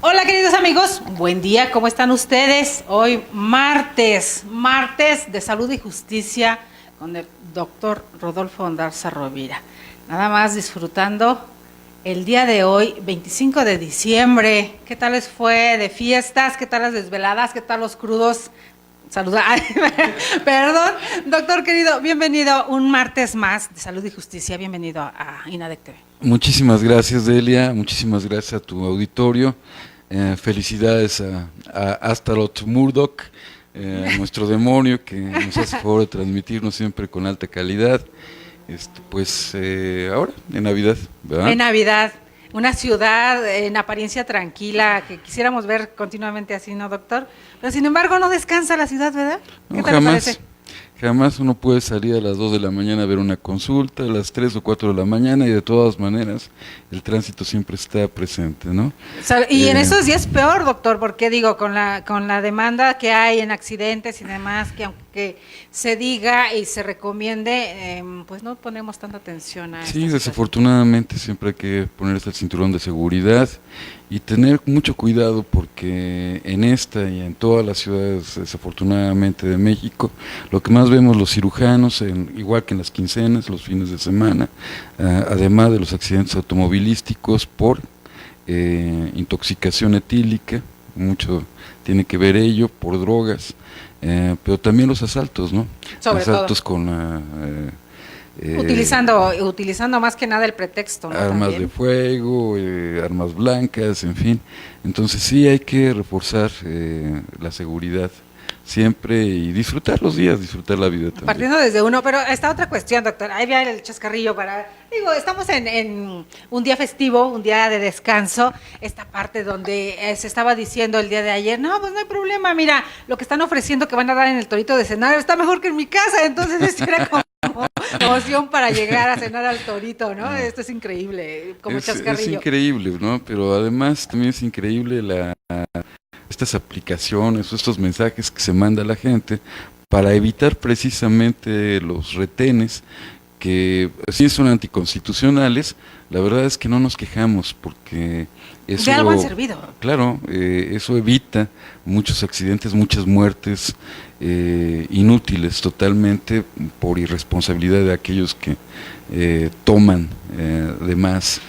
Hola queridos amigos, buen día, ¿cómo están ustedes? Hoy martes de Salud y Justicia con el doctor Rodolfo Ondarza Rovira. Nada más disfrutando el día de hoy, 25 de diciembre. ¿Qué tal les fue de fiestas? ¿Qué tal las desveladas? ¿Qué tal los crudos? Perdón, doctor querido, bienvenido un martes más de Salud y Justicia, bienvenido a INADEC TV. Muchísimas gracias, Delia, muchísimas gracias a tu auditorio, felicidades a Astaroth Murdoch, a nuestro demonio que nos hace favor de transmitirnos siempre con alta calidad, ahora, en Navidad, ¿verdad? En Navidad, una ciudad en apariencia tranquila, que quisiéramos ver continuamente así, ¿no, doctor? Pero sin embargo no descansa la ciudad, ¿verdad? No, jamás uno puede salir a las 2 de la mañana a ver una consulta, a las 3 o 4 de la mañana, y de todas maneras el tránsito siempre está presente, ¿no? Y en esos días peor, doctor, porque digo, con la demanda que hay en accidentes y demás, que aunque se diga y se recomiende, pues no ponemos tanta atención a eso. Sí, desafortunadamente siempre hay que ponerse el cinturón de seguridad y tener mucho cuidado, porque en esta y en todas las ciudades, desafortunadamente, de México, lo que más vemos los cirujanos, igual que en las quincenas, los fines de semana, además de los accidentes automovilísticos por intoxicación etílica, mucho tiene que ver ello, por drogas, pero también los asaltos, ¿no? Sobre asaltos todo. con utilizando más que nada el pretexto, ¿no? Armas También. de fuego, armas blancas, en fin. Entonces sí hay que reforzar la seguridad siempre y disfrutar los días, disfrutar la vida también. Partiendo desde uno, pero esta otra cuestión, doctor, ahí viene el chascarrillo estamos en un día festivo, un día de descanso, esta parte donde se estaba diciendo el día de ayer, no, pues no hay problema, mira, lo que están ofreciendo que van a dar en el Torito de cenar está mejor que en mi casa, entonces esto era como emoción para llegar a cenar al Torito, ¿no? Esto es increíble, como chascarrillo. Es increíble, ¿no? Pero además también es increíble estas aplicaciones o estos mensajes que se manda a la gente para evitar precisamente los retenes, que sí son anticonstitucionales. La verdad es que no nos quejamos, porque eso, de algo han servido. Claro, eso evita muchos accidentes, muchas muertes inútiles totalmente por irresponsabilidad de aquellos que toman de más,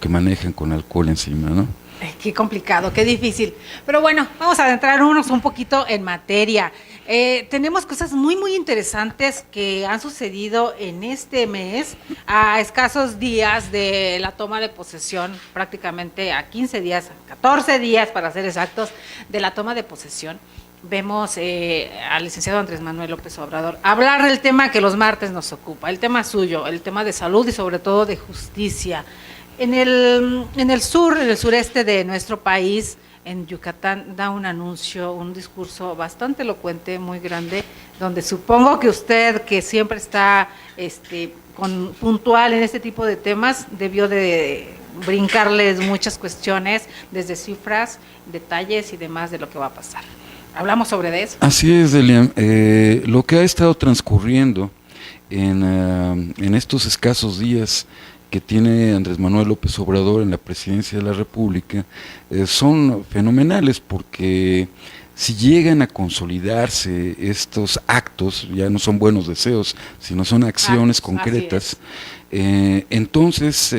que manejan con alcohol encima, ¿no? Qué complicado, qué difícil. Pero bueno, vamos a adentrarnos un poquito en materia. Tenemos cosas muy, muy interesantes que han sucedido en este mes, a escasos días de la toma de posesión, prácticamente a 15 días, 14 días para ser exactos, de la toma de posesión. Vemos al licenciado Andrés Manuel López Obrador hablar del tema que los martes nos ocupa, el tema suyo, el tema de salud y sobre todo de justicia. En el sureste de nuestro país, en Yucatán, da un anuncio, un discurso bastante elocuente, muy grande, donde supongo que usted, que siempre está puntual en este tipo de temas, debió de brincarles muchas cuestiones, desde cifras, detalles y demás de lo que va a pasar. ¿Hablamos sobre eso? Así es, Delia. Lo que ha estado transcurriendo en estos escasos días que tiene Andrés Manuel López Obrador en la presidencia de la República son fenomenales, porque si llegan a consolidarse estos actos, ya no son buenos deseos, sino son acciones concretas, entonces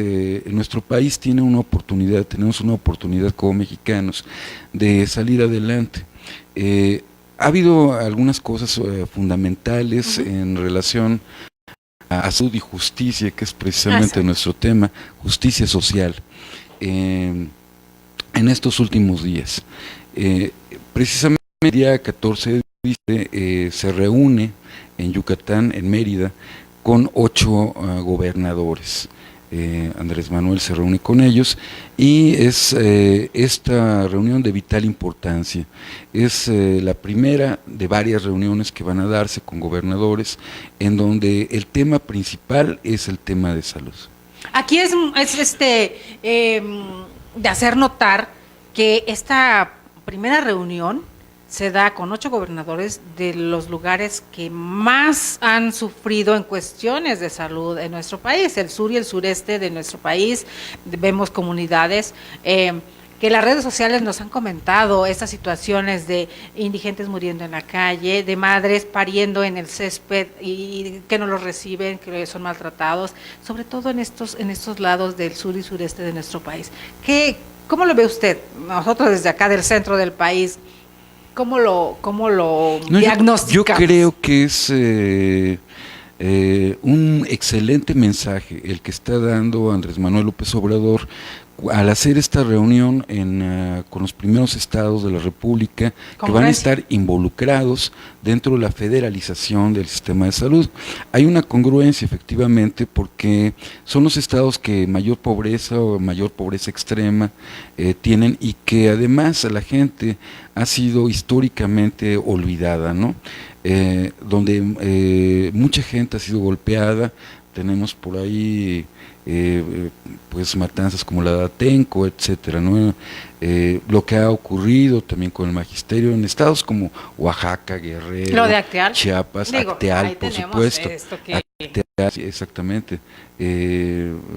nuestro país tiene una oportunidad, tenemos una oportunidad como mexicanos de salir adelante. Ha habido algunas cosas fundamentales en relación a salud y justicia, que es precisamente nuestro tema, justicia social, en estos últimos días. Precisamente el día 14 de diciembre se reúne en Yucatán, en Mérida, con 8 gobernadores. Andrés Manuel se reúne con ellos y es esta reunión de vital importancia. Es la primera de varias reuniones que van a darse con gobernadores, en donde el tema principal es el tema de salud. Aquí es de hacer notar que esta primera reunión se da con 8 gobernadores de los lugares que más han sufrido en cuestiones de salud en nuestro país, el sur y el sureste de nuestro país. Vemos comunidades que las redes sociales nos han comentado estas situaciones de indigentes muriendo en la calle, de madres pariendo en el césped y que no los reciben, que son maltratados, sobre todo en estos lados del sur y sureste de nuestro país. ¿Cómo lo ve usted? Nosotros desde acá del centro del país, ¿cómo lo diagnosticamos? Yo creo que es un excelente mensaje el que está dando Andrés Manuel López Obrador al hacer esta reunión con los primeros estados de la República que van a estar involucrados dentro de la federalización del sistema de salud. Hay una congruencia efectivamente porque son los estados que mayor pobreza o mayor pobreza extrema tienen y que además la gente ha sido históricamente olvidada, ¿no? Donde mucha gente ha sido golpeada. Tenemos por ahí pues matanzas como la de Atenco, etcétera, ¿no? Lo que ha ocurrido también con el magisterio en estados como Oaxaca, Guerrero, lo de Acteal, Chiapas, Acteal, por supuesto. Acteal, exactamente.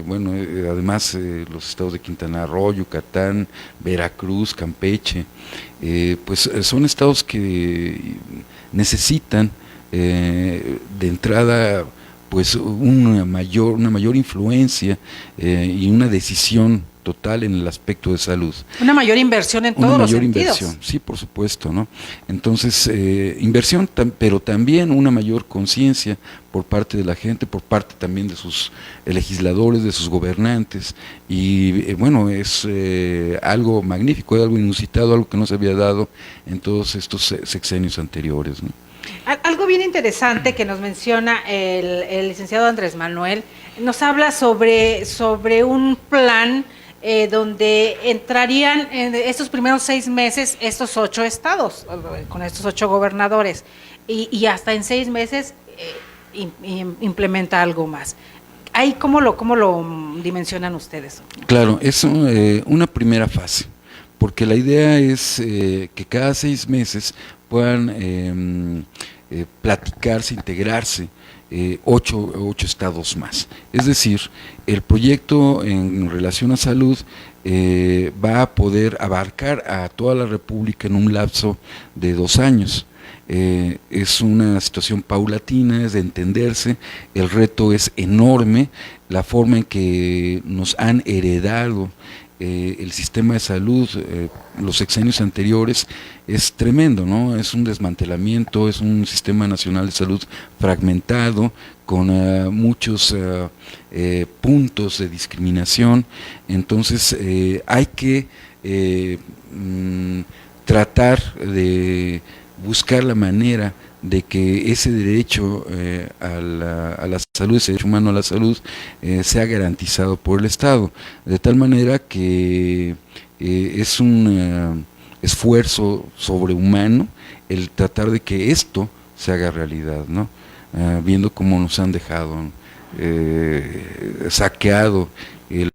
Bueno, además los estados de Quintana Roo, Yucatán, Veracruz, Campeche, pues son estados que necesitan de entrada pues una mayor influencia y una decisión total en el aspecto de salud. Una mayor inversión en todos los sentidos. Inversión, sí, por supuesto, ¿no? Entonces, inversión, pero también una mayor conciencia por parte de la gente, por parte también de sus legisladores, de sus gobernantes, y bueno, es algo magnífico, es algo inusitado, algo que no se había dado en todos estos sexenios anteriores, ¿no? Algo bien interesante que nos menciona el licenciado Andrés Manuel, nos habla sobre un plan donde entrarían en estos primeros 6 meses estos 8 estados, con estos 8 gobernadores, y hasta en 6 meses implementa algo más. Ahí, ¿cómo lo dimensionan ustedes? Claro, es una primera fase, porque la idea es que cada 6 meses puedan platicarse, integrarse 8 estados más. Es decir, el proyecto en relación a salud va a poder abarcar a toda la República en un lapso de 2 años. Es una situación paulatina, es de entenderse, el reto es enorme, la forma en que nos han heredado el sistema de salud, los sexenios anteriores, es tremendo, ¿no? Es un desmantelamiento, es un sistema nacional de salud fragmentado, con muchos puntos de discriminación. Entonces hay que tratar de buscar la manera de que ese derecho a la salud, ese derecho humano a la salud, sea garantizado por el Estado, de tal manera que es un esfuerzo sobrehumano el tratar de que esto se haga realidad, ¿no? Viendo cómo nos han dejado saqueado el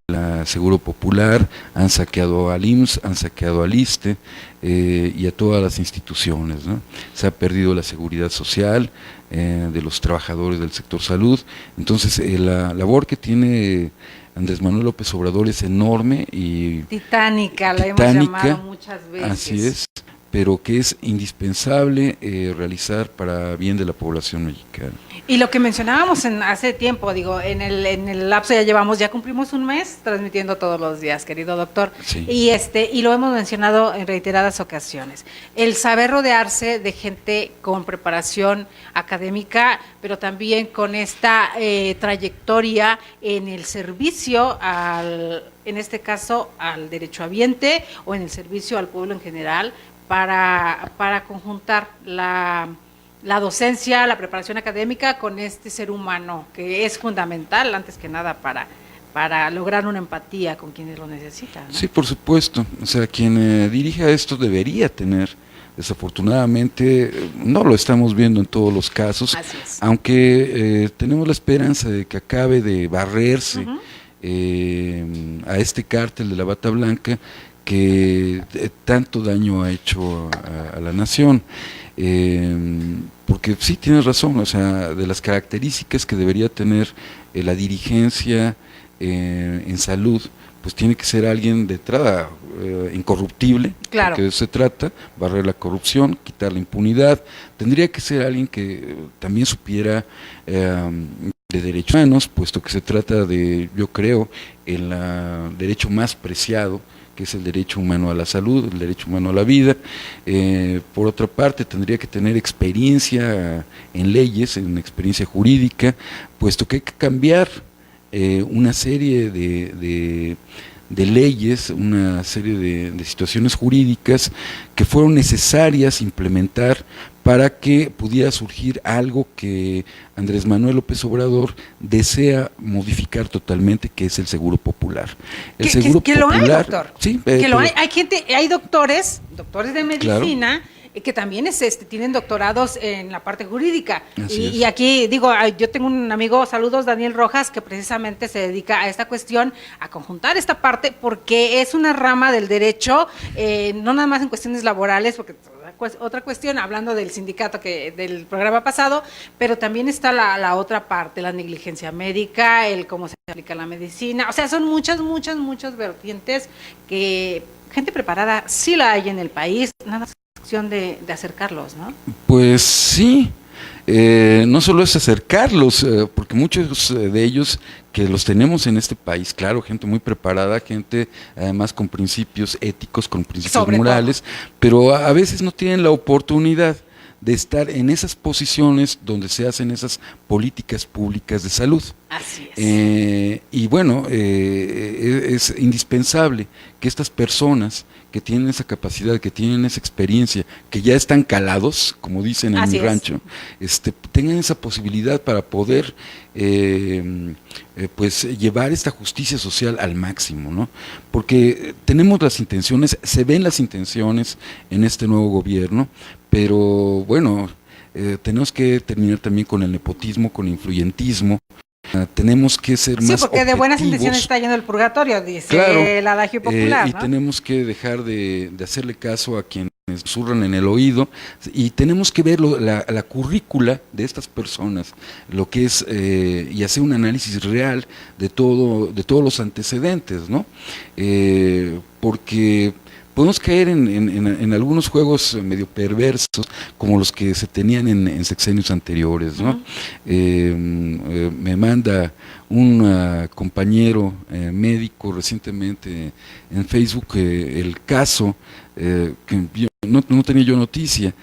Seguro Popular, han saqueado al IMSS, han saqueado al ISSSTE y a todas las instituciones, ¿no? Se ha perdido la seguridad social de los trabajadores del sector salud. Entonces la labor que tiene Andrés Manuel López Obrador es enorme y titánica, la hemos llamado muchas veces. Así es, pero que es indispensable realizar para bien de la población mexicana. Y lo que mencionábamos hace tiempo, digo, en el lapso ya cumplimos 1 mes transmitiendo todos los días, querido doctor, sí. Y lo hemos mencionado en reiteradas ocasiones, el saber rodearse de gente con preparación académica, pero también con esta trayectoria en el servicio en este caso, al derechohabiente o en el servicio al pueblo en general, para conjuntar la docencia, la preparación académica con este ser humano, que es fundamental, antes que nada, para lograr una empatía con quienes lo necesitan, ¿no? Sí, por supuesto. O sea, quien dirija esto debería tener, desafortunadamente, no lo estamos viendo en todos los casos, aunque tenemos la esperanza de que acabe de barrerse a este cártel de la bata blanca que tanto daño ha hecho a la nación. Porque sí, tienes razón, o sea, de las características que debería tener la dirigencia en salud, pues tiene que ser alguien de entrada incorruptible, claro, porque de eso se trata, barrer la corrupción, quitar la impunidad. Tendría que ser alguien que también supiera de derechos humanos, puesto que se trata de, yo creo, el derecho más preciado, que es el derecho humano a la salud, el derecho humano a la vida. Por otra parte, tendría que tener experiencia en leyes, en experiencia jurídica, puesto que hay que cambiar una serie de leyes, una serie de situaciones jurídicas que fueron necesarias implementar para que pudiera surgir algo que Andrés Manuel López Obrador desea modificar totalmente, que es el seguro popular. El seguro popular, lo hay, doctor. Sí, que lo hay. Hay doctores de medicina, claro, que también tienen doctorados en la parte jurídica. Y aquí digo, yo tengo un amigo, saludos, Daniel Rojas, que precisamente se dedica a esta cuestión, a conjuntar esta parte, porque es una rama del derecho, no nada más en cuestiones laborales, porque otra cuestión, hablando del sindicato del programa pasado, pero también está la otra parte, la negligencia médica, el cómo se aplica la medicina, o sea, son muchas vertientes que gente preparada sí la hay en el país, nada más cuestión de acercarlos, ¿no? Pues sí, no solo es acercarlos, porque muchos de ellos que los tenemos en este país, claro, gente muy preparada, gente además con principios éticos, con principios morales, pero a veces no tienen la oportunidad de estar en esas posiciones donde se hacen esas políticas públicas de salud. Así es. Y bueno, es indispensable que estas personas que tienen esa capacidad, que tienen esa experiencia, que ya están calados, como dicen en mi rancho, tengan esa posibilidad para poder pues llevar esta justicia social al máximo, ¿no? Porque tenemos las intenciones, se ven las intenciones en este nuevo gobierno, pero bueno, tenemos que terminar también con el nepotismo, con el influyentismo. Tenemos que ser más porque de buenas intenciones está yendo el purgatorio, dice, claro, el adagio popular, y ¿no? tenemos que dejar de hacerle caso a quienes susurran en el oído, y tenemos que ver la currícula de estas personas, lo que es, y hacer un análisis real de todos los antecedentes, ¿no? Porque podemos caer en algunos juegos medio perversos, como los que se tenían en sexenios anteriores, ¿no? Me manda un compañero médico recientemente en Facebook el caso que no tenía yo noticia,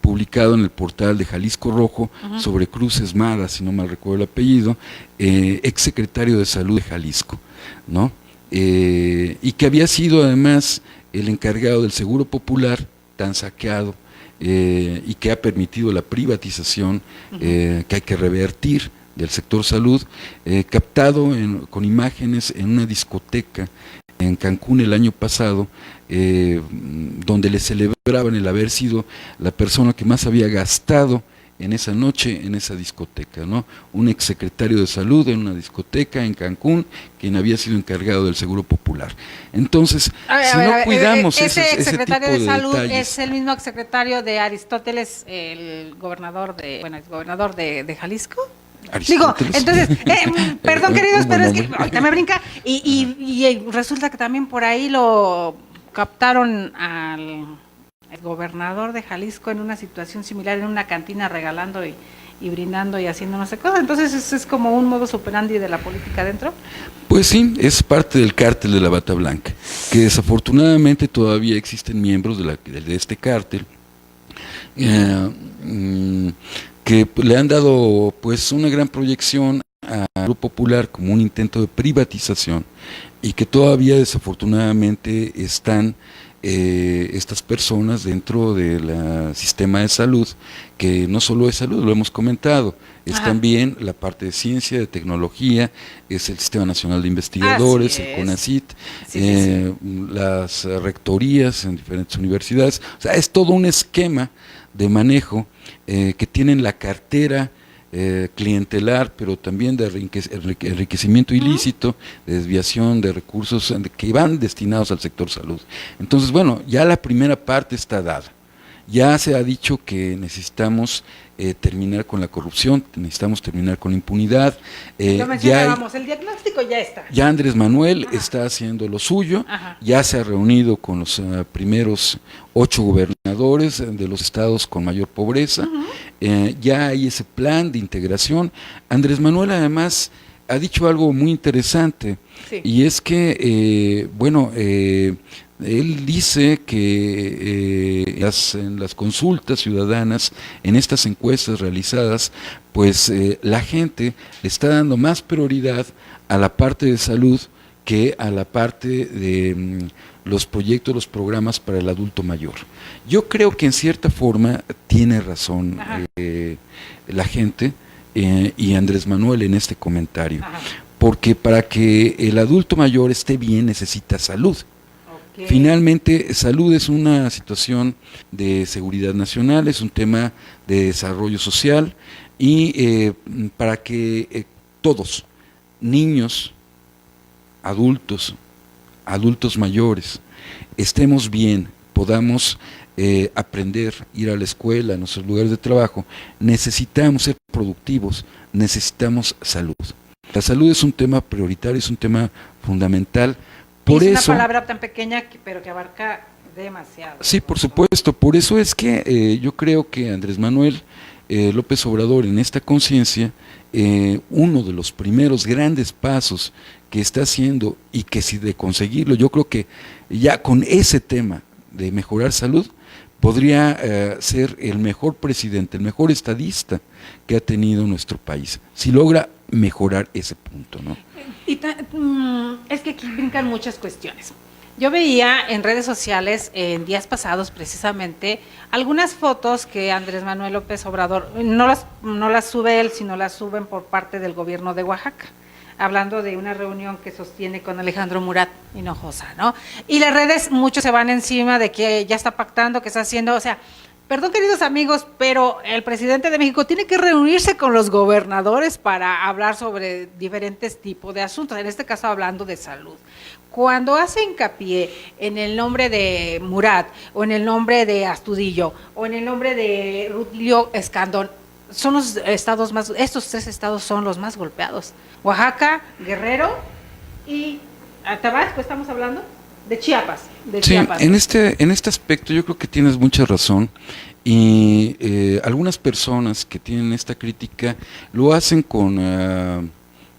publicado en el portal de Jalisco Rojo, sobre Cruz Esmada, si no mal recuerdo el apellido, ex secretario de Salud de Jalisco, ¿no? Y que había sido además el encargado del Seguro Popular, tan saqueado, y que ha permitido la privatización que hay que revertir del sector salud, captado con imágenes en una discoteca en Cancún el año pasado, donde le celebraban el haber sido la persona que más había gastado en esa noche, en esa discoteca, ¿no? Un exsecretario de Salud en una discoteca en Cancún, quien había sido encargado del Seguro Popular. Entonces, si no cuidamos ese exsecretario de Salud detalles, es el mismo exsecretario de Aristóteles, el exgobernador de Jalisco. Digo, entonces, perdón queridos, pero es que ahorita me brinca, y resulta que también por ahí lo captaron al el gobernador de Jalisco en una situación similar, en una cantina regalando y brindando y haciendo no sé cosas. Entonces es como un modus operandi de la política dentro. Pues sí, es parte del cártel de la Bata Blanca, que desafortunadamente todavía existen miembros de este cártel que le han dado pues una gran proyección a lo popular como un intento de privatización, y que todavía desafortunadamente están estas personas dentro del sistema de salud, que no solo es salud, lo hemos comentado, es también la parte de ciencia, de tecnología, es el Sistema Nacional de Investigadores, el CONACYT, las rectorías en diferentes universidades, o sea, es todo un esquema de manejo que tienen la cartera clientelar, pero también de enriquecimiento ilícito, de desviación de recursos que van destinados al sector salud. Entonces, bueno, ya la primera parte está dada. Ya se ha dicho que necesitamos terminar con la corrupción, necesitamos terminar con la impunidad. Lo mencionábamos, el diagnóstico ya está. Ya Andrés Manuel está haciendo lo suyo, ya se ha reunido con los primeros 8 gobernadores de los estados con mayor pobreza, ya hay ese plan de integración. Andrés Manuel además ha dicho algo muy interesante, y es que, él dice que en las consultas ciudadanas, en estas encuestas realizadas, pues la gente le está dando más prioridad a la parte de salud que a la parte de los proyectos, los programas para el adulto mayor. Yo creo que en cierta forma tiene razón la gente y Andrés Manuel en este comentario, porque para que el adulto mayor esté bien necesita salud. Finalmente, salud es una situación de seguridad nacional, es un tema de desarrollo social y para que todos, niños, adultos, adultos mayores, estemos bien, podamos aprender, ir a la escuela, a nuestros lugares de trabajo, necesitamos ser productivos, necesitamos salud. La salud es un tema prioritario, es un tema fundamental. Por es eso, una palabra tan pequeña, pero que abarca demasiado. Sí, por supuesto. Por eso es que yo creo que Andrés Manuel López Obrador, en esta conciencia, uno de los primeros grandes pasos que está haciendo, y que si de conseguirlo, yo creo que ya con ese tema de mejorar salud, podría ser el mejor presidente, el mejor estadista que ha tenido nuestro país, si logra mejorar ese punto, ¿no? Y es que aquí brincan muchas cuestiones. Yo veía en redes sociales en días pasados precisamente algunas fotos que Andrés Manuel López Obrador no las sube él, sino las suben por parte del gobierno de Oaxaca, hablando de una reunión que sostiene con Alejandro Murat Hinojosa, ¿no? Y las redes, muchos se van encima de que ya está pactando, que está haciendo, o sea, perdón queridos amigos, pero el presidente de México tiene que reunirse con los gobernadores para hablar sobre diferentes tipos de asuntos, en este caso hablando de salud. Cuando hace hincapié en el nombre de Murat, o en el nombre de Astudillo, o en el nombre de Rutilio Escandón, son los estados más, estos 3 estados son los más golpeados. Oaxaca, Guerrero y Tabasco, estamos hablando de Chiapas. Sí, en este aspecto yo creo que tienes mucha razón, y algunas personas que tienen esta crítica lo hacen con,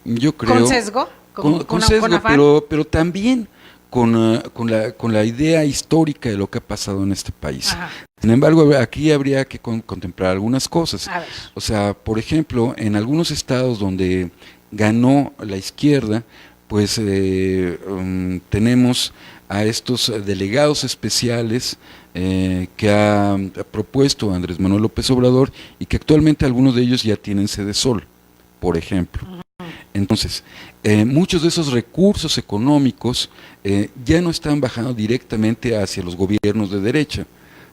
yo creo... ¿Con sesgo? Con sesgo, pero también con la idea histórica de lo que ha pasado en este país. Sin embargo, aquí habría que contemplar algunas cosas. O sea, por ejemplo, en algunos estados donde ganó la izquierda, pues tenemos a estos delegados especiales que ha propuesto Andrés Manuel López Obrador, y que actualmente algunos de ellos ya tienen sede sol, por ejemplo. Entonces, muchos de esos recursos económicos ya no están bajando directamente hacia los gobiernos de derecha,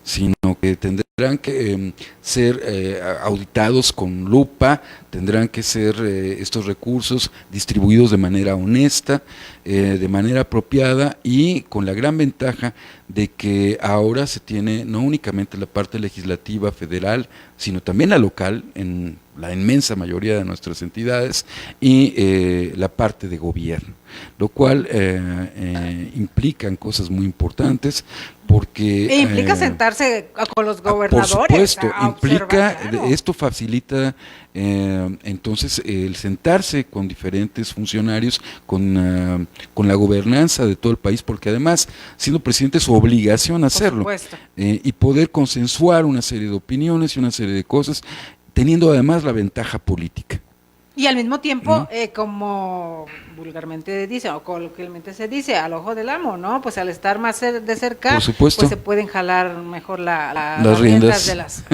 sino que tendrán que ser auditados con lupa, tendrán que ser estos recursos distribuidos de manera honesta, de manera apropiada, y con la gran ventaja de que ahora se tiene no únicamente la parte legislativa federal, sino también la local en la inmensa mayoría de nuestras entidades, y la parte de gobierno, lo cual implican cosas muy importantes, porque implica sentarse con los gobernadores. Por supuesto, implica, claro. Esto facilita entonces el sentarse con diferentes funcionarios, con la gobernanza de todo el país, porque además, siendo presidente, es su obligación hacerlo, y poder consensuar una serie de opiniones y una serie de cosas, teniendo además la ventaja política. Y al mismo tiempo, como vulgarmente dice, o coloquialmente se dice, al ojo del amo, ¿no? Pues al estar más de cerca, por supuesto, pues se pueden jalar mejor las riendas de las...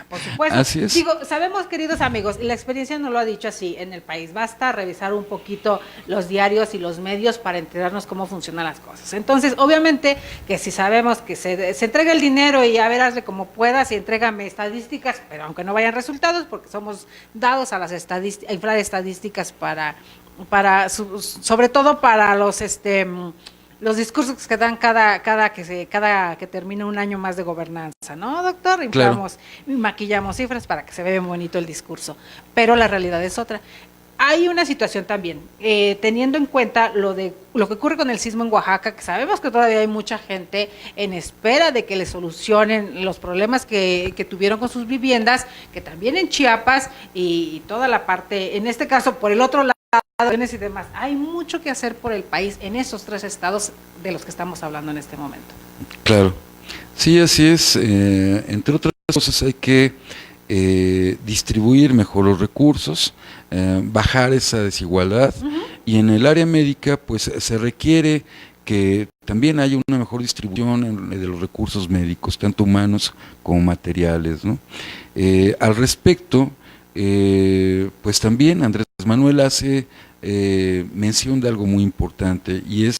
Por supuesto. Así es. Digo, sabemos, queridos amigos, y la experiencia nos lo ha dicho así en el país, basta revisar un poquito los diarios y los medios para enterarnos cómo funcionan las cosas. Entonces, obviamente, que si sabemos que se entrega el dinero y a ver, hazle como puedas y entrégame estadísticas, pero aunque no vayan resultados, porque somos dados a las estadísticas, inflar estadísticas para sobre todo para los los discursos que dan cada que termina un año más de gobernanza, ¿no, doctor? Inflamos y maquillamos cifras para que se vea bonito el discurso, pero la realidad es otra. Hay una situación también, teniendo en cuenta lo que ocurre con el sismo en Oaxaca, que sabemos que todavía hay mucha gente en espera de que le solucionen los problemas que tuvieron con sus viviendas, que también en Chiapas y toda la parte, en este caso por el otro lado, y demás. Hay mucho que hacer por el país en esos 3 estados de los que estamos hablando en este momento. Claro, sí, así es. Entre otras cosas hay que distribuir mejor los recursos, bajar esa desigualdad, y en el área médica pues se requiere que también haya una mejor distribución de los recursos médicos, tanto humanos como materiales, ¿no? Al respecto, pues también Andrés Manuel hace mención de algo muy importante, y es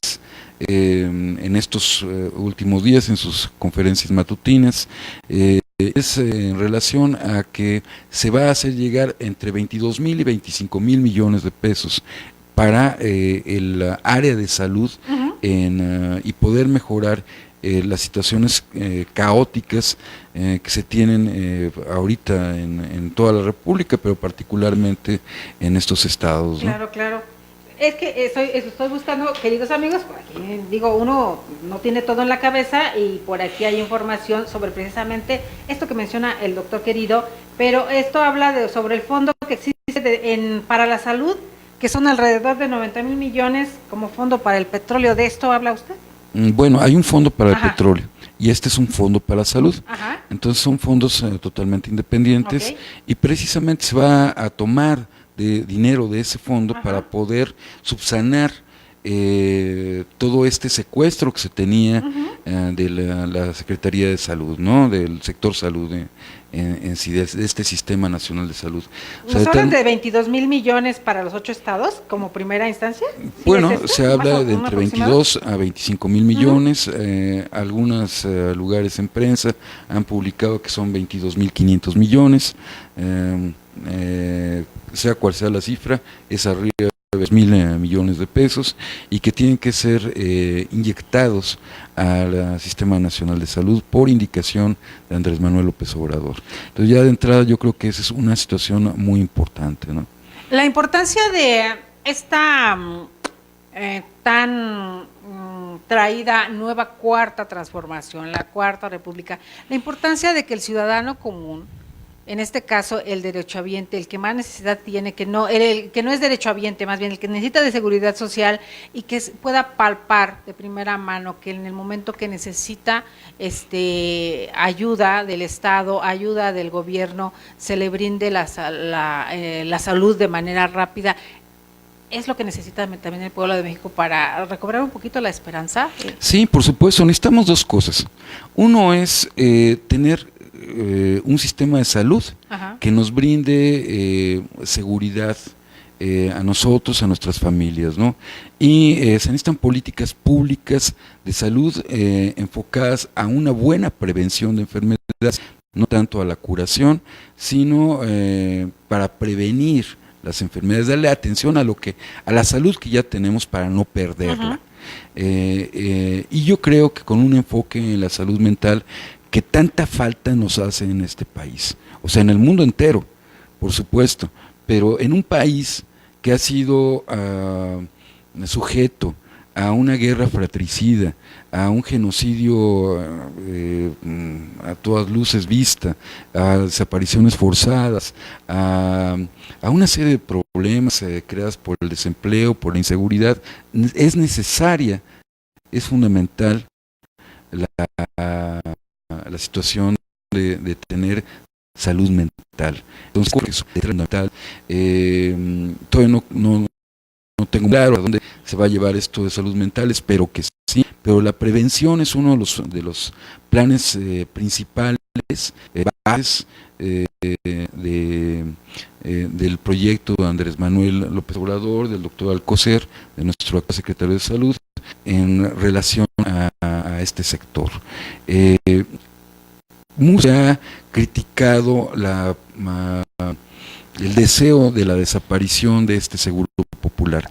en estos últimos días, en sus conferencias matutinas, es en relación a que se va a hacer llegar entre 22,000 y 25,000 millones de pesos para el área de salud y poder mejorar las situaciones caóticas que se tienen ahorita en toda la República, pero particularmente en estos estados, ¿no? Claro, claro. Es que estoy buscando, queridos amigos, por aquí digo, uno no tiene todo en la cabeza y por aquí hay información sobre precisamente esto que menciona el doctor querido, pero esto habla sobre el fondo que existe para la salud, que son alrededor de 90,000 millones como fondo para el petróleo. ¿De esto habla usted? Bueno, hay un fondo para el petróleo y este es un fondo para la salud. Ajá. Entonces son fondos totalmente independientes, y precisamente se va a tomar de dinero de ese fondo para poder subsanar todo este secuestro que se tenía de la Secretaría de Salud, ¿no? Del sector salud en sí, de este Sistema Nacional de Salud. O sea, ¿Nos hablan de 22,000 millones para los 8 estados como primera instancia? ¿Sí bueno, es se habla de entre 22 a 25,000 millones, algunos lugares en prensa han publicado que son 22,500 millones, sea cual sea la cifra, es arriba de 2,000 millones de pesos, y que tienen que ser inyectados al Sistema Nacional de Salud por indicación de Andrés Manuel López Obrador. Entonces ya de entrada yo creo que esa es una situación muy importante, ¿no? La importancia de esta tan traída nueva cuarta transformación, la cuarta república, la importancia de que el ciudadano común, en este caso el derechohabiente, el que más necesidad tiene, el que no es derechohabiente, más bien el que necesita de seguridad social y que pueda palpar de primera mano que en el momento que necesita ayuda del Estado, ayuda del gobierno, se le brinde la salud de manera rápida. ¿Es lo que necesita también el pueblo de México para recobrar un poquito la esperanza? Sí, por supuesto, necesitamos dos cosas. Uno es tener un sistema de salud que nos brinde seguridad a nosotros, a nuestras familias, ¿no? Y se necesitan políticas públicas de salud enfocadas a una buena prevención de enfermedades, no tanto a la curación, sino para prevenir las enfermedades, darle atención a la salud que ya tenemos para no perderla. Y yo creo que con un enfoque en la salud mental que tanta falta nos hace en este país, o sea, en el mundo entero, por supuesto, pero en un país que ha sido sujeto a una guerra fratricida, a un genocidio a todas luces vista, a desapariciones forzadas, a una serie de problemas creados por el desempleo, por la inseguridad, es necesaria, es fundamental la situación de tener salud mental. Entonces, creo que es fundamental. Todavía no tengo claro a dónde se va a llevar esto de salud mental, espero que sí, pero la prevención es uno de los planes principales, bases del proyecto de Andrés Manuel López Obrador, del doctor Alcocer, de nuestro actual secretario de Salud, en relación a este sector. Mucho se ha criticado el deseo de la desaparición de este seguro popular,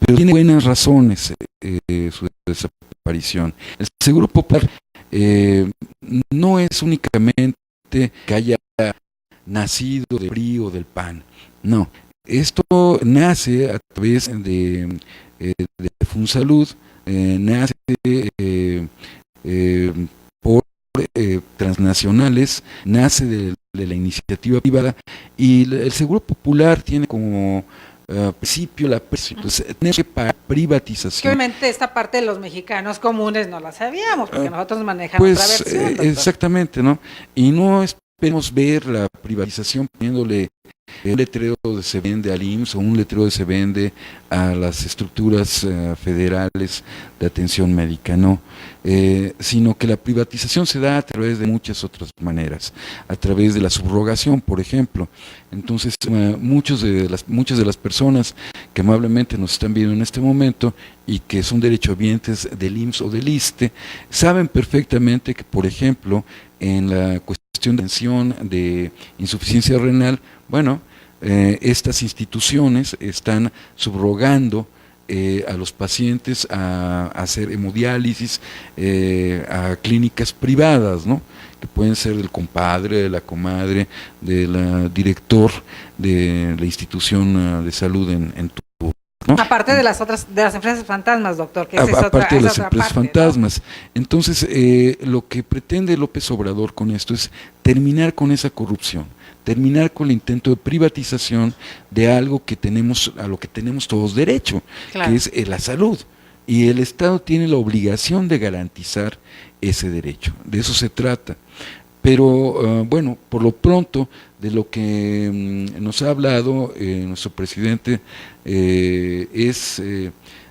pero tiene buenas razones su desaparición. El Seguro Popular no es únicamente que haya nacido del PRI o del PAN, no. Esto nace a través de Funsalud, nace por transnacionales, nace de la iniciativa privada, y el Seguro Popular tiene como principio la privatización. Que obviamente esta parte de los mexicanos comunes no la sabíamos, porque nosotros manejamos pues, otra versión. Doctor. Exactamente, ¿no? Y no esperemos ver la privatización poniéndole un letrero de se vende al IMSS o un letrero de se vende a las estructuras federales de atención médica, no, sino que la privatización se da a través de muchas otras maneras, a través de la subrogación, por ejemplo. Entonces, muchas de las personas que amablemente nos están viendo en este momento y que son derechohabientes del IMSS o del ISSSTE, saben perfectamente que, por ejemplo, en la cuestión de atención de insuficiencia renal, bueno, estas instituciones están subrogando a los pacientes a hacer hemodiálisis a clínicas privadas, ¿no? Que pueden ser del compadre, de la comadre, del director de la institución de salud en tu, ¿no? Aparte de las empresas fantasmas, doctor, que esa aparte de las otra empresas parte, fantasmas. ¿no? Entonces, lo que pretende López Obrador con esto es terminar con esa corrupción, terminar con el intento de privatización de algo que tenemos, a lo que tenemos todos derecho, Claro. que es la salud. Y el Estado tiene la obligación de garantizar ese derecho. De eso se trata. Pero bueno, por lo pronto, de lo que nos ha hablado nuestro presidente es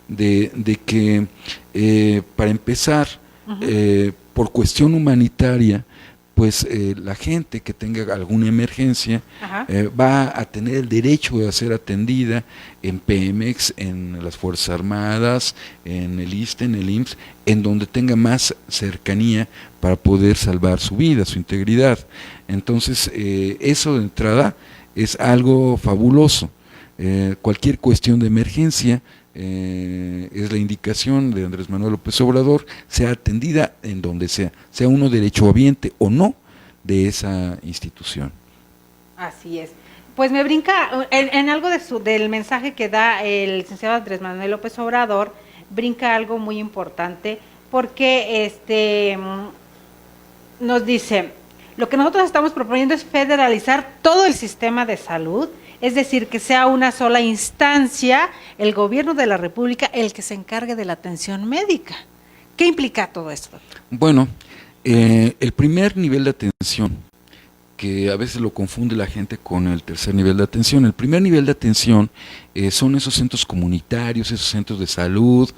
de que, para empezar, por cuestión humanitaria, pues la gente que tenga alguna emergencia va a tener el derecho de ser atendida en Pemex, en las Fuerzas Armadas, en el ISSSTE, en el IMSS, en donde tenga más cercanía para poder salvar su vida, su integridad. Entonces, eso de entrada es algo fabuloso. Cualquier cuestión de emergencia, es la indicación de Andrés Manuel López Obrador, sea atendida en donde sea uno derechohabiente o no de esa institución. Así es. Pues me brinca, en algo del mensaje que da el licenciado Andrés Manuel López Obrador, brinca algo muy importante, porque nos dice, lo que nosotros estamos proponiendo es federalizar todo el sistema de salud, es decir, que sea una sola instancia, el gobierno de la República, el que se encargue de la atención médica. ¿Qué implica todo esto? Bueno, el primer nivel de atención, que a veces lo confunde la gente con el tercer nivel de atención. El primer nivel de atención son esos centros comunitarios, esos centros de salud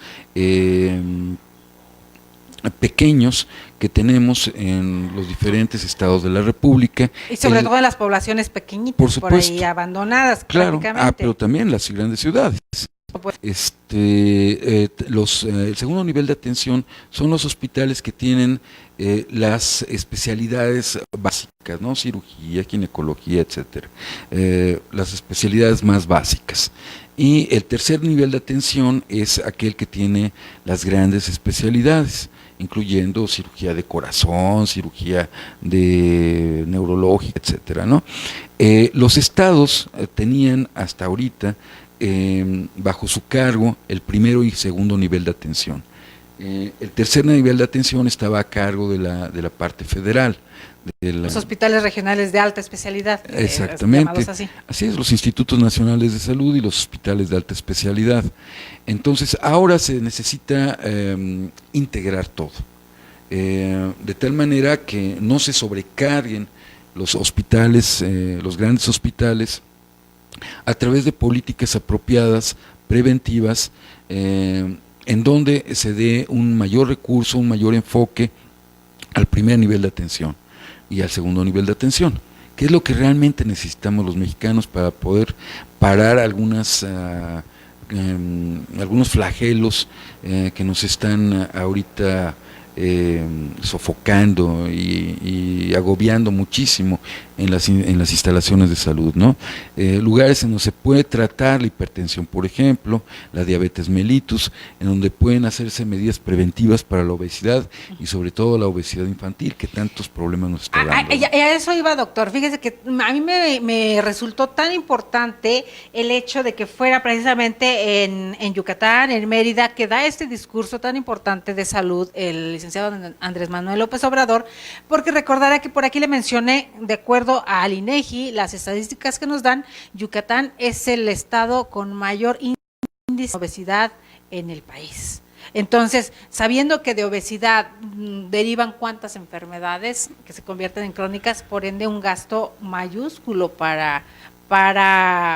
pequeños que tenemos en los diferentes estados de la República. Y sobre todo en las poblaciones pequeñitas, por supuesto, por ahí abandonadas, claro, prácticamente. pero también las grandes ciudades. El segundo nivel de atención son los hospitales que tienen las especialidades básicas, ¿no? Cirugía, ginecología, etcétera, las especialidades más básicas. Y el tercer nivel de atención es aquel que tiene las grandes especialidades, incluyendo cirugía de corazón, cirugía de neurológica, etcétera, ¿no? Los estados tenían hasta ahorita bajo su cargo el primero y segundo nivel de atención. El tercer nivel de atención estaba a cargo de la parte federal. Los hospitales regionales de alta especialidad. Exactamente. Así. Así es, los institutos nacionales de salud y los hospitales de alta especialidad. Entonces, ahora se necesita integrar todo, de tal manera que no se sobrecarguen los hospitales, los grandes hospitales, a través de políticas apropiadas, preventivas, en donde se dé un mayor recurso, un mayor enfoque al primer nivel de atención y al segundo nivel de atención, que es lo que realmente necesitamos los mexicanos para poder parar algunos flagelos que nos están ahorita sofocando y agobiando muchísimo en las instalaciones de salud, ¿no? Lugares en donde se puede tratar la hipertensión, por ejemplo, la diabetes mellitus, en donde pueden hacerse medidas preventivas para la obesidad y sobre todo la obesidad infantil, que tantos problemas nos está dando. A eso iba, doctor. Fíjese que a mí me resultó tan importante el hecho de que fuera precisamente en Yucatán, en Mérida, que da este discurso tan importante de salud el licenciado Andrés Manuel López Obrador, porque recordará que por aquí le mencioné, de acuerdo al INEGI, las estadísticas que nos dan, Yucatán es el estado con mayor índice de obesidad en el país. Entonces, sabiendo que de obesidad derivan cuántas enfermedades que se convierten en crónicas, por ende un gasto mayúsculo para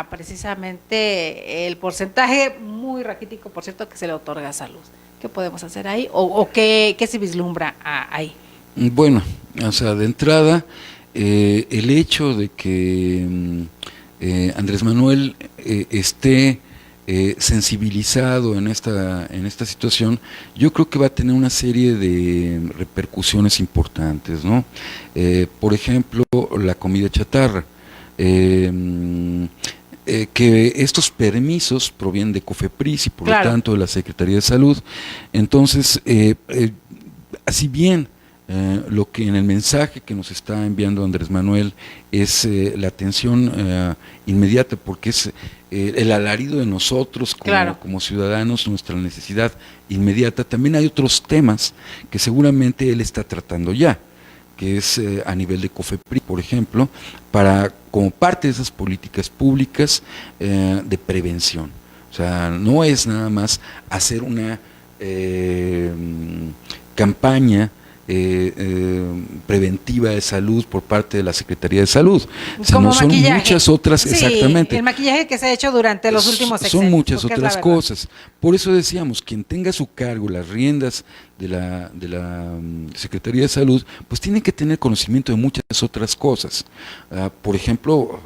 precisamente el porcentaje muy raquítico, por cierto, que se le otorga a salud. ¿Qué podemos hacer ahí? ¿O qué se vislumbra ahí? Bueno, o sea, de entrada, el hecho de que Andrés Manuel esté sensibilizado en esta situación, yo creo que va a tener una serie de repercusiones importantes, ¿no? Por ejemplo, la comida chatarra. Que estos permisos provienen de COFEPRIS y por lo tanto de la Secretaría de Salud. Entonces, así bien lo que en el mensaje que nos está enviando Andrés Manuel es la atención inmediata, porque es el alarido de nosotros como ciudadanos, nuestra necesidad inmediata. También hay otros temas que seguramente él está tratando ya, que es a nivel de COFEPRIS, por ejemplo, como parte de esas políticas públicas de prevención. O sea, no es nada más hacer una campaña preventiva de salud por parte de la Secretaría de Salud, sino son muchas otras, sí, exactamente. El maquillaje que se ha hecho durante los últimos sexenios. Son muchas otras cosas. Por eso decíamos, quien tenga a su cargo las riendas de la Secretaría de Salud, pues tiene que tener conocimiento de muchas otras cosas. Por ejemplo,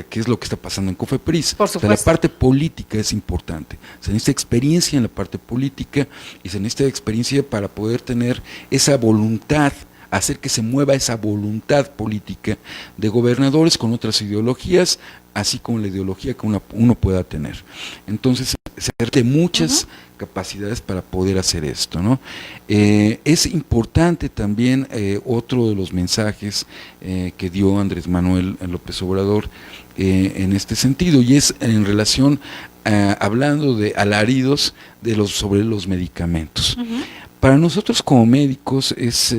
¿qué es lo que está pasando en COFEPRIS? Por supuesto. O sea, la parte política es importante. Se necesita experiencia en la parte política y se necesita experiencia para poder tener esa voluntad, hacer que se mueva esa voluntad política de gobernadores con otras ideologías, así como la ideología que uno pueda tener. Entonces, se requiere muchas capacidades para poder hacer esto, ¿no? Es importante también otro de los mensajes que dio Andrés Manuel López Obrador en este sentido, y es en relación, hablando de alaridos sobre los medicamentos. Para nosotros como médicos es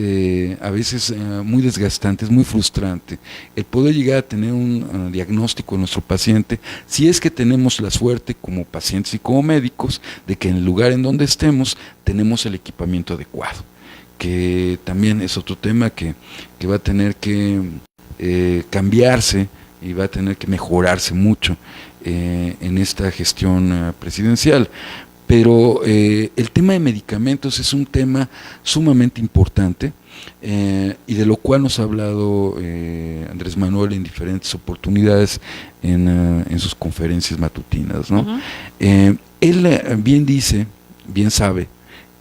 a veces muy desgastante, es muy frustrante el poder llegar a tener un diagnóstico de nuestro paciente, si es que tenemos la suerte como pacientes y como médicos de que en el lugar en donde estemos tenemos el equipamiento adecuado, que también es otro tema que va a tener que cambiarse y va a tener que mejorarse mucho en esta gestión presidencial. Pero el tema de medicamentos es un tema sumamente importante y de lo cual nos ha hablado Andrés Manuel en diferentes oportunidades en sus conferencias matutinas, ¿no? Él bien sabe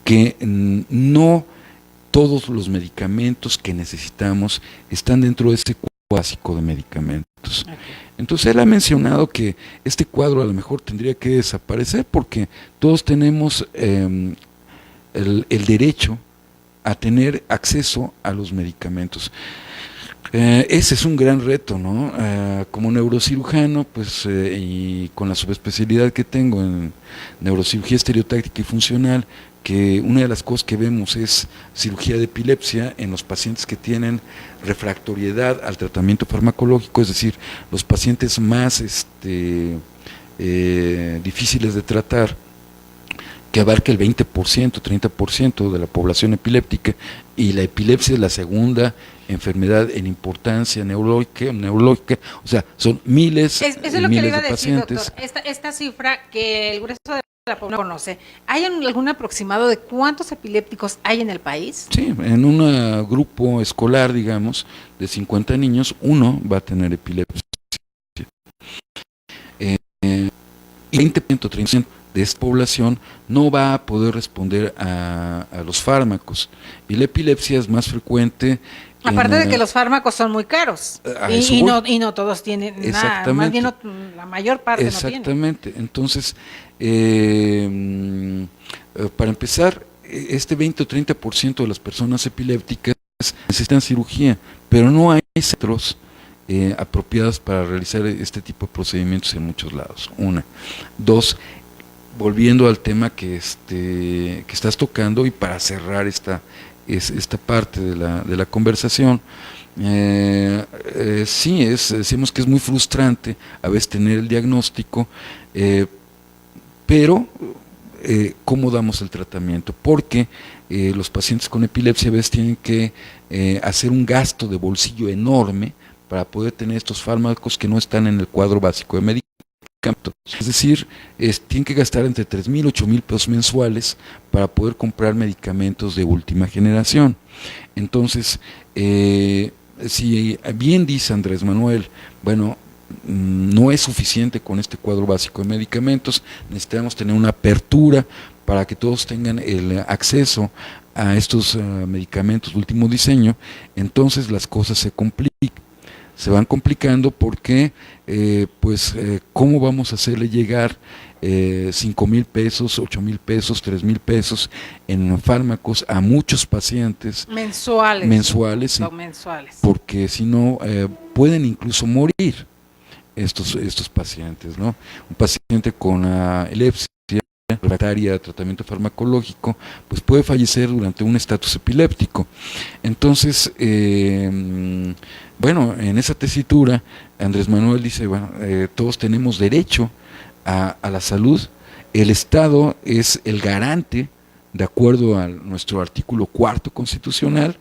que no todos los medicamentos que necesitamos están dentro de ese cuadro básico de medicamentos. Entonces él ha mencionado que este cuadro a lo mejor tendría que desaparecer porque todos tenemos el derecho a tener acceso a los medicamentos. Ese es un gran reto, ¿no? Como neurocirujano, pues, y con la subespecialidad que tengo en neurocirugía estereotáctica y funcional, que una de las cosas que vemos es cirugía de epilepsia en los pacientes que tienen refractoriedad al tratamiento farmacológico, es decir, los pacientes más difíciles de tratar, que abarca el 20%, 30% de la población epiléptica, y la epilepsia es la segunda enfermedad en importancia neurológica, o sea, son miles Eso es y lo que le miles iba a de decir, pacientes. doctor. Esta cifra que el grueso de la población conoce, ¿hay algún aproximado de cuántos epilépticos hay en el país? Sí, en un grupo escolar, digamos, de 50 niños, uno va a tener epilepsia. Y 20%, 30% de esta población no va a poder responder a los fármacos, y la epilepsia es más frecuente. Aparte de que los fármacos son muy caros y no todos tienen nada, más bien la mayor parte no tiene. Exactamente, entonces, para empezar, este 20 o 30% de las personas epilépticas necesitan cirugía, pero no hay centros apropiados para realizar este tipo de procedimientos en muchos lados. Una. Dos, volviendo al tema que estás tocando, y para cerrar esta parte de la conversación, sí, decimos que es muy frustrante a veces tener el diagnóstico, pero ¿cómo damos el tratamiento? Porque los pacientes con epilepsia a veces tienen que hacer un gasto de bolsillo enorme para poder tener estos fármacos que no están en el cuadro básico de medicamentos. Es decir, tienen que gastar entre 3,000 y 8,000 pesos mensuales para poder comprar medicamentos de última generación. Entonces, si bien dice Andrés Manuel, bueno, no es suficiente con este cuadro básico de medicamentos, necesitamos tener una apertura para que todos tengan el acceso a estos medicamentos de último diseño. Entonces las cosas se van complicando porque, ¿cómo vamos a hacerle llegar 5,000 pesos, 8,000 pesos, 3,000 pesos en fármacos a muchos pacientes mensuales, porque si no pueden incluso morir estos pacientes, ¿no? Un paciente con epilepsia refractaria a tratamiento farmacológico, pues puede fallecer durante un estatus epiléptico. Entonces, bueno, en esa tesitura, Andrés Manuel dice, bueno, todos tenemos derecho a la salud, el Estado es el garante, de acuerdo a nuestro artículo 4 constitucional,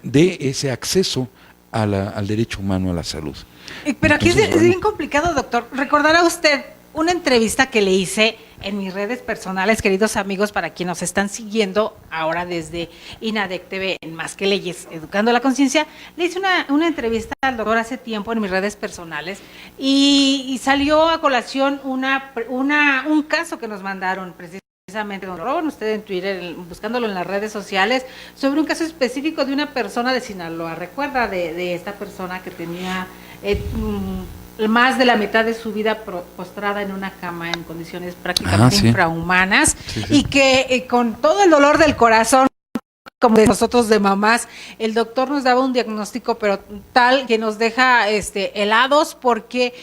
de ese acceso al derecho humano a la salud. Pero aquí es bien complicado, doctor. Recordará usted una entrevista que le hice en mis redes personales, queridos amigos, para quienes nos están siguiendo ahora desde INADEC TV, en Más que Leyes, Educando la Conciencia. Le hice una entrevista al doctor hace tiempo en mis redes personales y salió a colación un caso que nos mandaron precisamente, donde roban usted en Twitter, buscándolo en las redes sociales, sobre un caso específico de una persona de Sinaloa. ¿Recuerda de esta persona que tenía más de la mitad de su vida postrada en una cama en condiciones prácticamente infrahumanas, y que con todo el dolor del corazón, como de nosotros de mamás, el doctor nos daba un diagnóstico, pero tal que nos deja helados, porque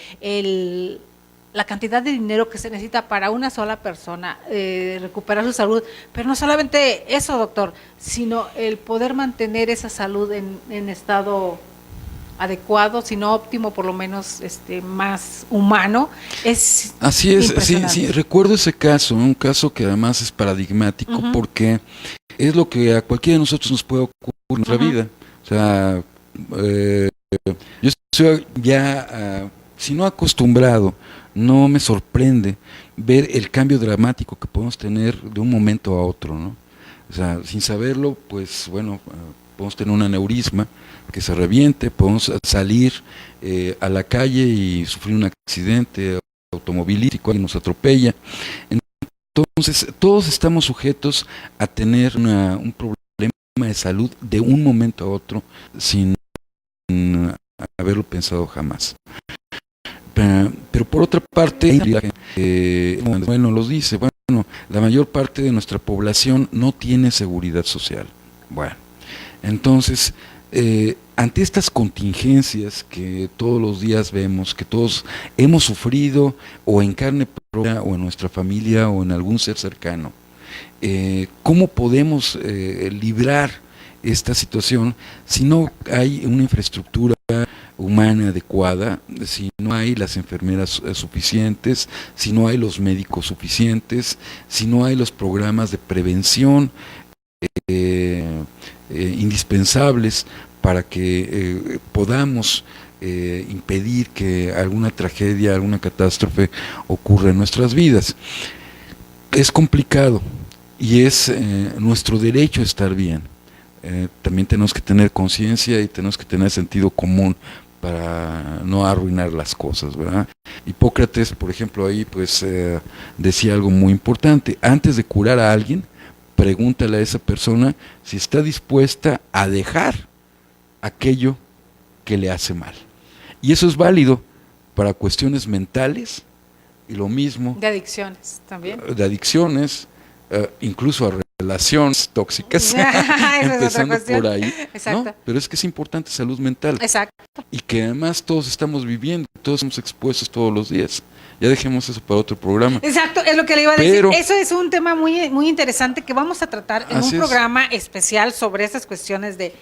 la cantidad de dinero que se necesita para una sola persona recuperar su salud, pero no solamente eso, doctor, sino el poder mantener esa salud en estado adecuado, sino óptimo, por lo menos más humano, es así es. Sí, recuerdo ese caso, un caso que además es paradigmático, porque es lo que a cualquiera de nosotros nos puede ocurrir en nuestra vida. O sea, yo estoy ya, si no acostumbrado, no me sorprende ver el cambio dramático que podemos tener de un momento a otro, ¿no? O sea, sin saberlo, pues bueno, podemos tener un aneurisma que se reviente, podemos salir a la calle y sufrir un accidente automovilístico, alguien nos atropella. Entonces, todos estamos sujetos a tener un problema de salud de un momento a otro sin haberlo pensado jamás. Pero por otra parte, bueno, los dice, bueno, la mayor parte de nuestra población no tiene seguridad social. Bueno, entonces, ante estas contingencias que todos los días vemos, que todos hemos sufrido o en carne propia o en nuestra familia o en algún ser cercano, ¿cómo podemos librar esta situación si no hay una infraestructura humana adecuada, si no hay las enfermeras suficientes, si no hay los médicos suficientes, si no hay los programas de prevención indispensables para que podamos impedir que alguna tragedia, alguna catástrofe ocurra en nuestras vidas? Es complicado y es nuestro derecho estar bien. También tenemos que tener conciencia y tenemos que tener sentido común para no arruinar las cosas, ¿verdad? Hipócrates, por ejemplo, ahí pues decía algo muy importante: antes de curar a alguien, pregúntale a esa persona si está dispuesta a dejar aquello que le hace mal. Y eso es válido para cuestiones mentales, y lo mismo De adicciones también. de adicciones, incluso a relaciones tóxicas, Esa es otra empezando cuestión. por ahí, Exacto. ¿no? Pero es que es importante salud mental, Exacto. y que además todos estamos viviendo, todos somos expuestos todos los días. Ya dejemos eso para otro programa. Exacto, es lo que le iba a decir. Pero, eso es un tema muy interesante que vamos a tratar en así un es. programa especial sobre estas cuestiones de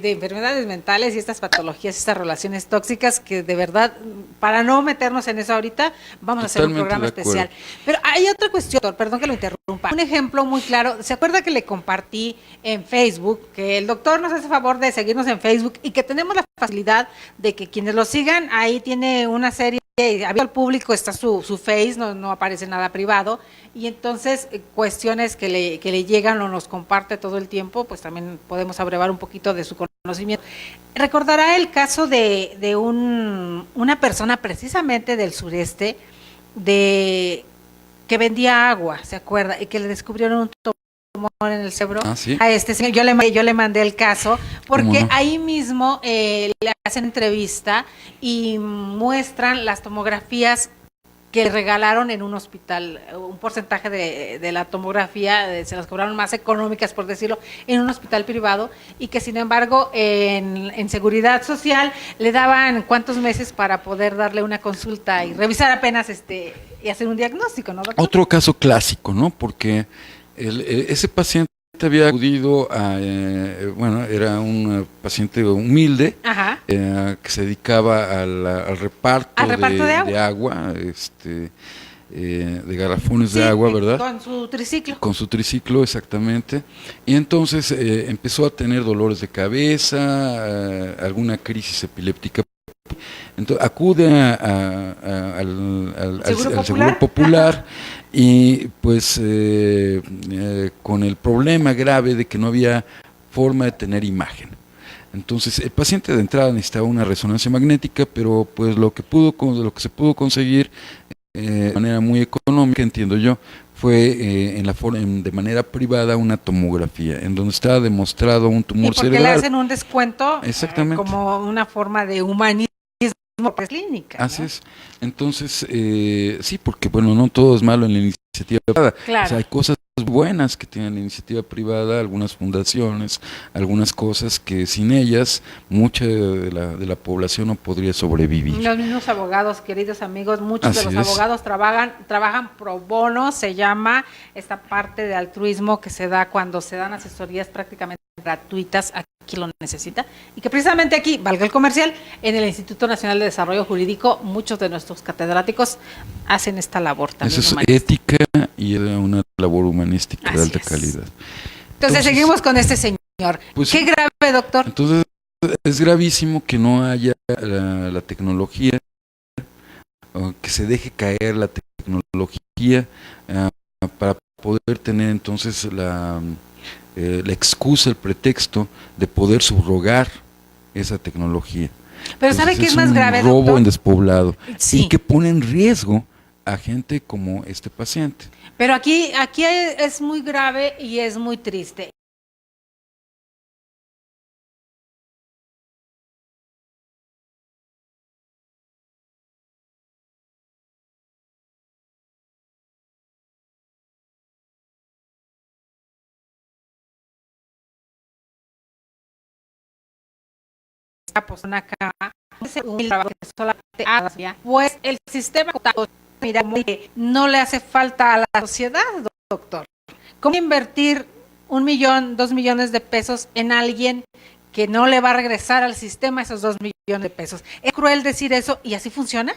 enfermedades mentales y estas patologías, estas relaciones tóxicas, que de verdad, para no meternos en eso ahorita, vamos a hacer un Totalmente programa de acuerdo. especial. Pero hay otra cuestión, doctor, perdón que lo interrumpa. Un ejemplo muy claro, ¿se acuerda que le compartí en Facebook que el doctor nos hace favor de seguirnos en Facebook y que tenemos la facilidad de que quienes lo sigan, ahí tiene una serie abierto al público, está su face, no aparece nada privado, y entonces cuestiones que le llegan o nos comparte todo el tiempo, pues también podemos abrevar un poquito de su conocimiento. Recordará el caso de una persona precisamente del sureste que vendía agua, ¿se acuerda? Y que le descubrieron un tumor en el cerebro. Ah, ¿sí? A este señor, yo le mandé el caso, porque no? ahí mismo le hacen entrevista y muestran las tomografías que le regalaron en un hospital, un porcentaje de la tomografía, se las cobraron más económicas, por decirlo, en un hospital privado, y que sin embargo en Seguridad Social le daban cuántos meses para poder darle una consulta y revisar apenas y hacer un diagnóstico, ¿no, doctor? Otro caso clásico, ¿no? Porque ese paciente había acudido a, bueno, era un paciente humilde, Ajá. Que se dedicaba al reparto, de agua, de garrafones de agua, ¿verdad? Con su triciclo. Con su triciclo, exactamente. Y entonces empezó a tener dolores de cabeza, alguna crisis epiléptica. Entonces acude al Seguro Popular y pues con el problema grave de que no había forma de tener imagen. Entonces el paciente de entrada necesitaba una resonancia magnética, pero pues lo que se pudo conseguir de manera muy económica, entiendo yo, fue de manera privada una tomografía, en donde estaba demostrado un tumor cerebral. ¿Y por qué le hacen un descuento? Exactamente. Como una forma de humanismo clínica. Así es. Entonces, sí, porque bueno, no todo es malo en la iniciativa privada. Claro. O sea, hay cosas buenas que tienen la iniciativa privada, algunas fundaciones, algunas cosas que sin ellas mucha de la población no podría sobrevivir. Los mismos abogados, queridos amigos, muchos Así de los es. abogados trabajan pro bono, se llama esta parte de altruismo que se da cuando se dan asesorías prácticamente gratuitas a quien lo necesita, y que precisamente aquí, valga el comercial, en el Instituto Nacional de Desarrollo Jurídico, muchos de nuestros catedráticos hacen esta labor también. Eso es humanista. ética y una labor humanística Así de alta es. calidad. Entonces seguimos con este señor. Pues, qué grave, doctor. Entonces es gravísimo que no haya la tecnología, o que se deje caer la tecnología para poder tener entonces la excusa, el pretexto de poder subrogar esa tecnología. Pero ¿sabe qué es más grave, un robo doctor? en despoblado, Sí. y que pone en riesgo a gente como este paciente. Pero aquí es muy grave y es muy triste. Pues una cama, un trabajo que solamente hace, pues el sistema mira, no le hace falta a la sociedad, doctor. ¿Cómo invertir 1 millón, 2 millones de pesos en alguien que no le va a regresar al sistema esos 2 millones de pesos? ¿Es cruel decir eso y así funciona?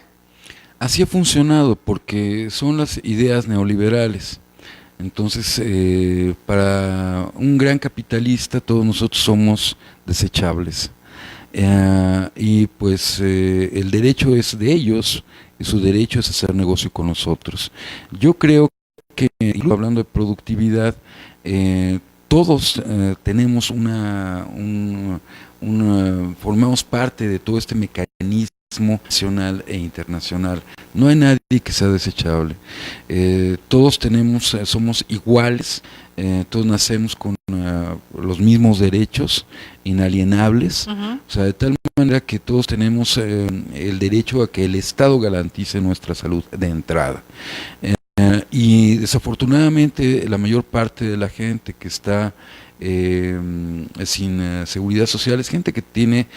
Así ha funcionado porque son las ideas neoliberales. Entonces, para un gran capitalista todos nosotros somos desechables. Y pues el derecho es de ellos y su derecho es hacer negocio con nosotros. Yo creo que, hablando de productividad, todos tenemos formamos parte de todo este mecanismo nacional e internacional. No hay nadie que sea desechable. Todos somos iguales, todos nacemos con los mismos derechos inalienables, o sea, de tal manera que todos tenemos el derecho a que el Estado garantice nuestra salud de entrada. Y desafortunadamente la mayor parte de la gente que está sin seguridad social es gente que tiene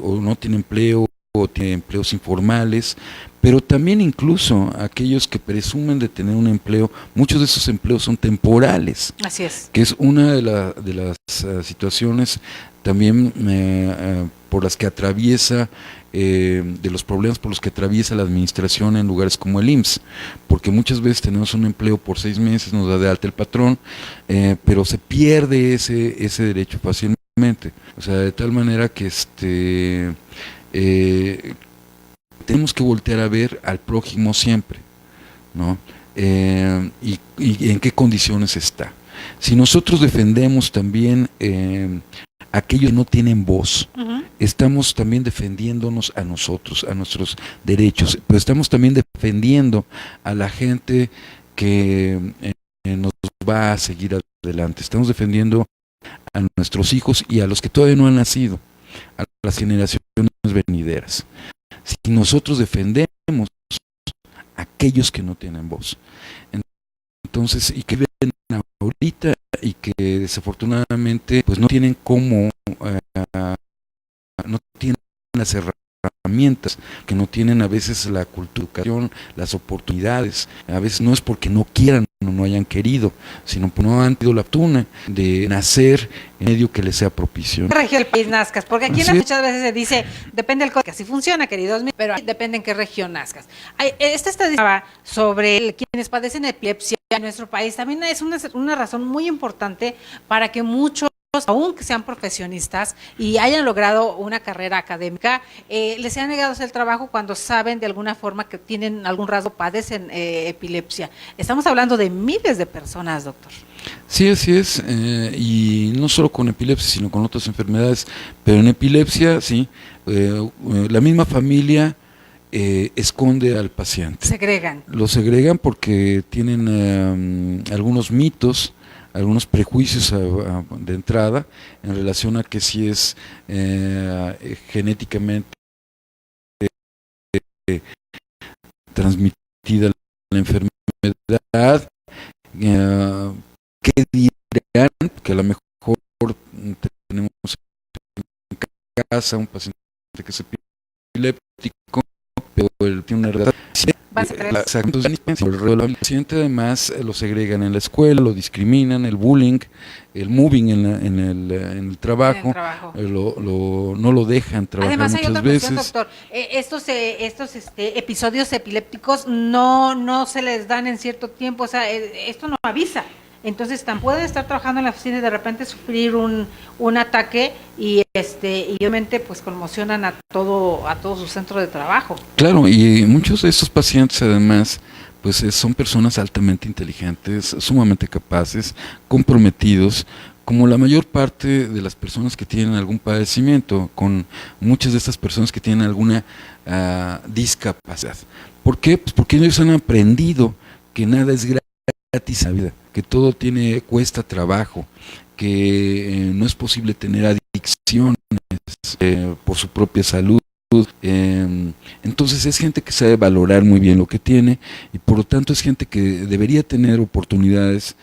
o no tiene empleo o tiene empleos informales, pero también incluso aquellos que presumen de tener un empleo, muchos de esos empleos son temporales. Así es. Que es una de las situaciones también por las que atraviesa, de los problemas por los que atraviesa la administración en lugares como el IMSS, porque muchas veces tenemos un empleo por 6 meses, nos da de alta el patrón, pero se pierde ese derecho fácilmente, o sea, de tal manera que tenemos que voltear a ver al prójimo siempre, ¿no? Y en qué condiciones está. Si nosotros defendemos también aquellos que no tienen voz, estamos también defendiéndonos a nosotros, a nuestros derechos, pero estamos también defendiendo a la gente que nos va a seguir adelante. Estamos defendiendo a nuestros hijos y a los que todavía no han nacido, a las generaciones venideras. Si nosotros defendemos a aquellos que no tienen voz, entonces, y que viven ahorita y que desafortunadamente pues no tienen cómo, no tienen las herramientas, que no tienen a veces la cultura, las oportunidades, a veces no es porque no quieran o no hayan querido, sino porque no han tenido la fortuna de nacer en medio que les sea propicio, ¿no? Regio el país nazcas, porque aquí muchas veces se dice, depende del código, que así funciona, queridos míos, pero depende en qué región nazcas. Esta estadística sobre quienes padecen epilepsia en nuestro país también es una razón muy importante para que muchos, aun que sean profesionistas y hayan logrado una carrera académica, les sea negado el trabajo cuando saben de alguna forma que tienen algún rasgo, padecen epilepsia. Estamos hablando de miles de personas, doctor. Sí, así es, y no solo con epilepsia, sino con otras enfermedades, pero en epilepsia, sí, la misma familia esconde al paciente. Segregan. Lo segregan porque tienen algunos mitos, algunos prejuicios de entrada en relación a que si es genéticamente transmitida la enfermedad, ¿qué dirán? Que a lo mejor tenemos en casa un paciente que es epiléptico, pero él tiene una edad. El paciente además lo segregan en la escuela, lo discriminan, el bullying, el moving en el trabajo, no lo dejan trabajar. Además, muchas hay otra veces. Cuestión, doctor, estos episodios epilépticos no se les dan en cierto tiempo, o sea, esto no avisa. Entonces, tan pueden estar trabajando en la oficina y de repente sufrir un ataque y obviamente pues conmocionan a todo su centro de trabajo. Claro, y muchos de estos pacientes además pues son personas altamente inteligentes, sumamente capaces, comprometidos, como la mayor parte de las personas que tienen algún padecimiento, con muchas de estas personas que tienen alguna discapacidad. ¿Por qué? Pues porque ellos han aprendido que nada es gratis en la vida, que todo cuesta trabajo, que no es posible tener adicciones por su propia salud. Entonces es gente que sabe valorar muy bien lo que tiene y por lo tanto es gente que debería tener oportunidades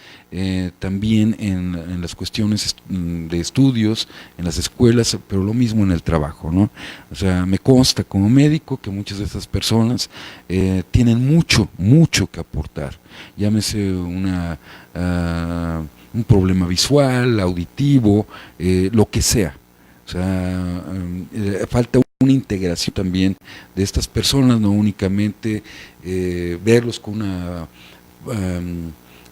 también en las cuestiones de estudios, en las escuelas, pero lo mismo en el trabajo, ¿no? O sea, me consta como médico que muchas de estas personas tienen mucho que aportar, llámese un problema visual, auditivo, lo que sea. O sea, falta una integración también de estas personas, no únicamente verlos con una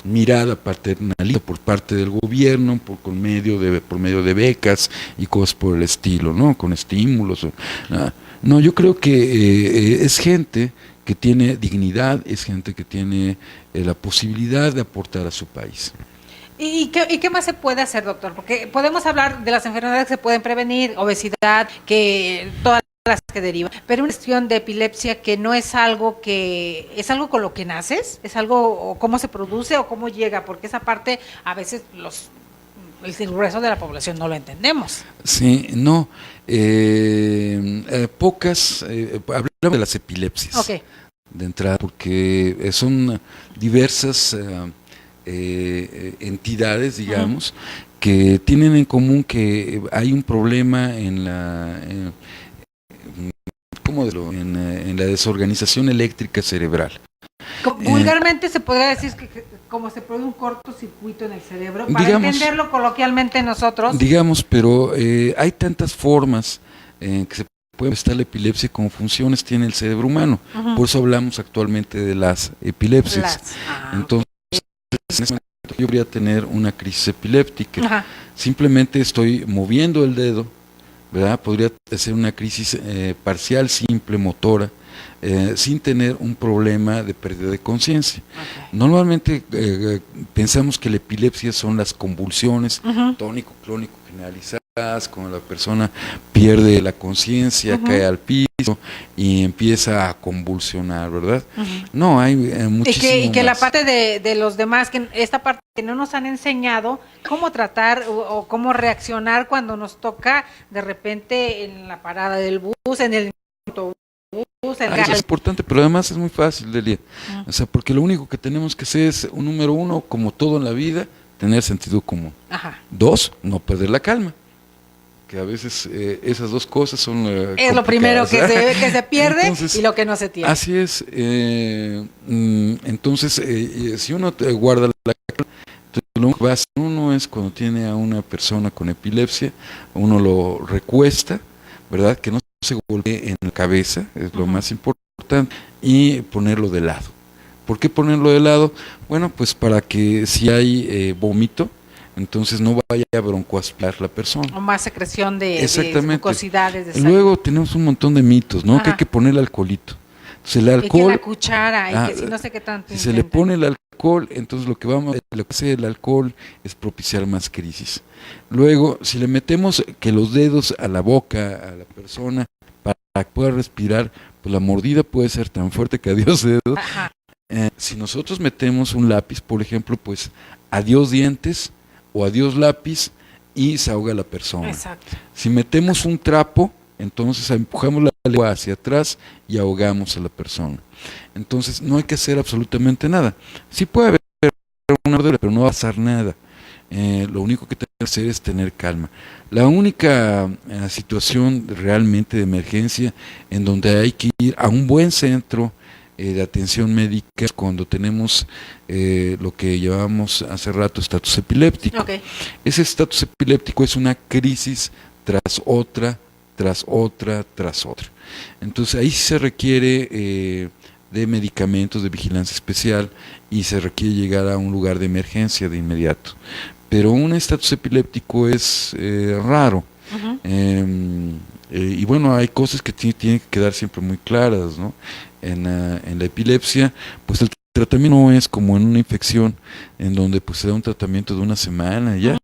mirada paternalista por parte del gobierno, por medio de becas y cosas por el estilo, ¿no? Con estímulos. No, yo creo que es gente que tiene dignidad, es gente que tiene la posibilidad de aportar a su país. ¿Y qué más se puede hacer, doctor? Porque podemos hablar de las enfermedades que se pueden prevenir, obesidad, que todas las que derivan, pero una cuestión de epilepsia que no es algo es algo con lo que naces, es algo o cómo se produce o cómo llega, porque esa parte a veces el grueso de la población no lo entendemos. Sí, no, pocas, hablamos de las epilepsias, Ok. de entrada, porque son diversas entidades, digamos, que tienen en común que hay un problema en en la desorganización eléctrica cerebral. Vulgarmente se podría decir que como se produce un cortocircuito en el cerebro, para digamos, entenderlo coloquialmente nosotros. Digamos, pero hay tantas formas en que se puede manifestar la epilepsia como funciones tiene el cerebro humano. Por eso hablamos actualmente de las epilepsias. Entonces, en ese momento yo podría tener una crisis epiléptica. Simplemente estoy moviendo el dedo, ¿verdad? Podría ser una crisis parcial, simple, motora, sin tener un problema de pérdida de conciencia. Normalmente pensamos que la epilepsia son las convulsiones tónico, clónico, generalizadas, cuando la persona pierde la conciencia, cae al piso y empieza a convulsionar, ¿verdad? No, hay muchísimo y que más. La parte de los demás, que esta parte que no nos han enseñado cómo tratar o cómo reaccionar cuando nos toca de repente en la parada del bus, en el autobús. Eso es importante, pero además es muy fácil, Delia. O sea, porque lo único que tenemos que hacer es, número uno, como todo en la vida, tener sentido común. Dos, no perder la calma. Que a veces esas dos cosas son es lo primero que se pierde. Entonces, y lo que no se tiene. Así es. Entonces, si uno guarda la calma, lo único que va a hacer uno es cuando tiene a una persona con epilepsia, uno lo recuesta, ¿verdad? Que no se golpee en la cabeza, es lo más importante, y ponerlo de lado. ¿Por qué ponerlo de lado? Bueno, pues para que si hay vómito, entonces no vaya a broncoaspirar la persona. O más secreción de mucosidades. Luego tenemos un montón de mitos, ¿no? Que hay que poner alcoholito. Entonces el alcohol... Y que la cuchara, y que si no sé qué tanto. Si se le pone el alcohol, entonces lo que hace el alcohol es propiciar más crisis. Luego, si le metemos que los dedos a la boca a la persona para que pueda respirar, pues la mordida puede ser tan fuerte que adiós dedos. Si nosotros metemos un lápiz, por ejemplo, pues adiós dientes o adiós lápiz y se ahoga la persona. Exacto. Si metemos un trapo, entonces empujamos la lengua hacia atrás y ahogamos a la persona. Entonces no hay que hacer absolutamente nada. Sí puede haber una mordedura, pero no va a pasar nada. Lo único que tenemos que hacer es tener calma. La única situación realmente de emergencia en donde hay que ir a un buen centro de atención médica es cuando tenemos lo que llamamos hace rato estatus epiléptico. Ese estatus epiléptico es una crisis tras otra, tras otra, tras otra. Entonces ahí se requiere de medicamentos de vigilancia especial y se requiere llegar a un lugar de emergencia de inmediato. Pero un estatus epiléptico es raro. Y bueno, hay cosas que tienen que quedar siempre muy claras, ¿no? En la epilepsia, pues el tratamiento no es como en una infección, en donde pues se da un tratamiento de una semana y ya,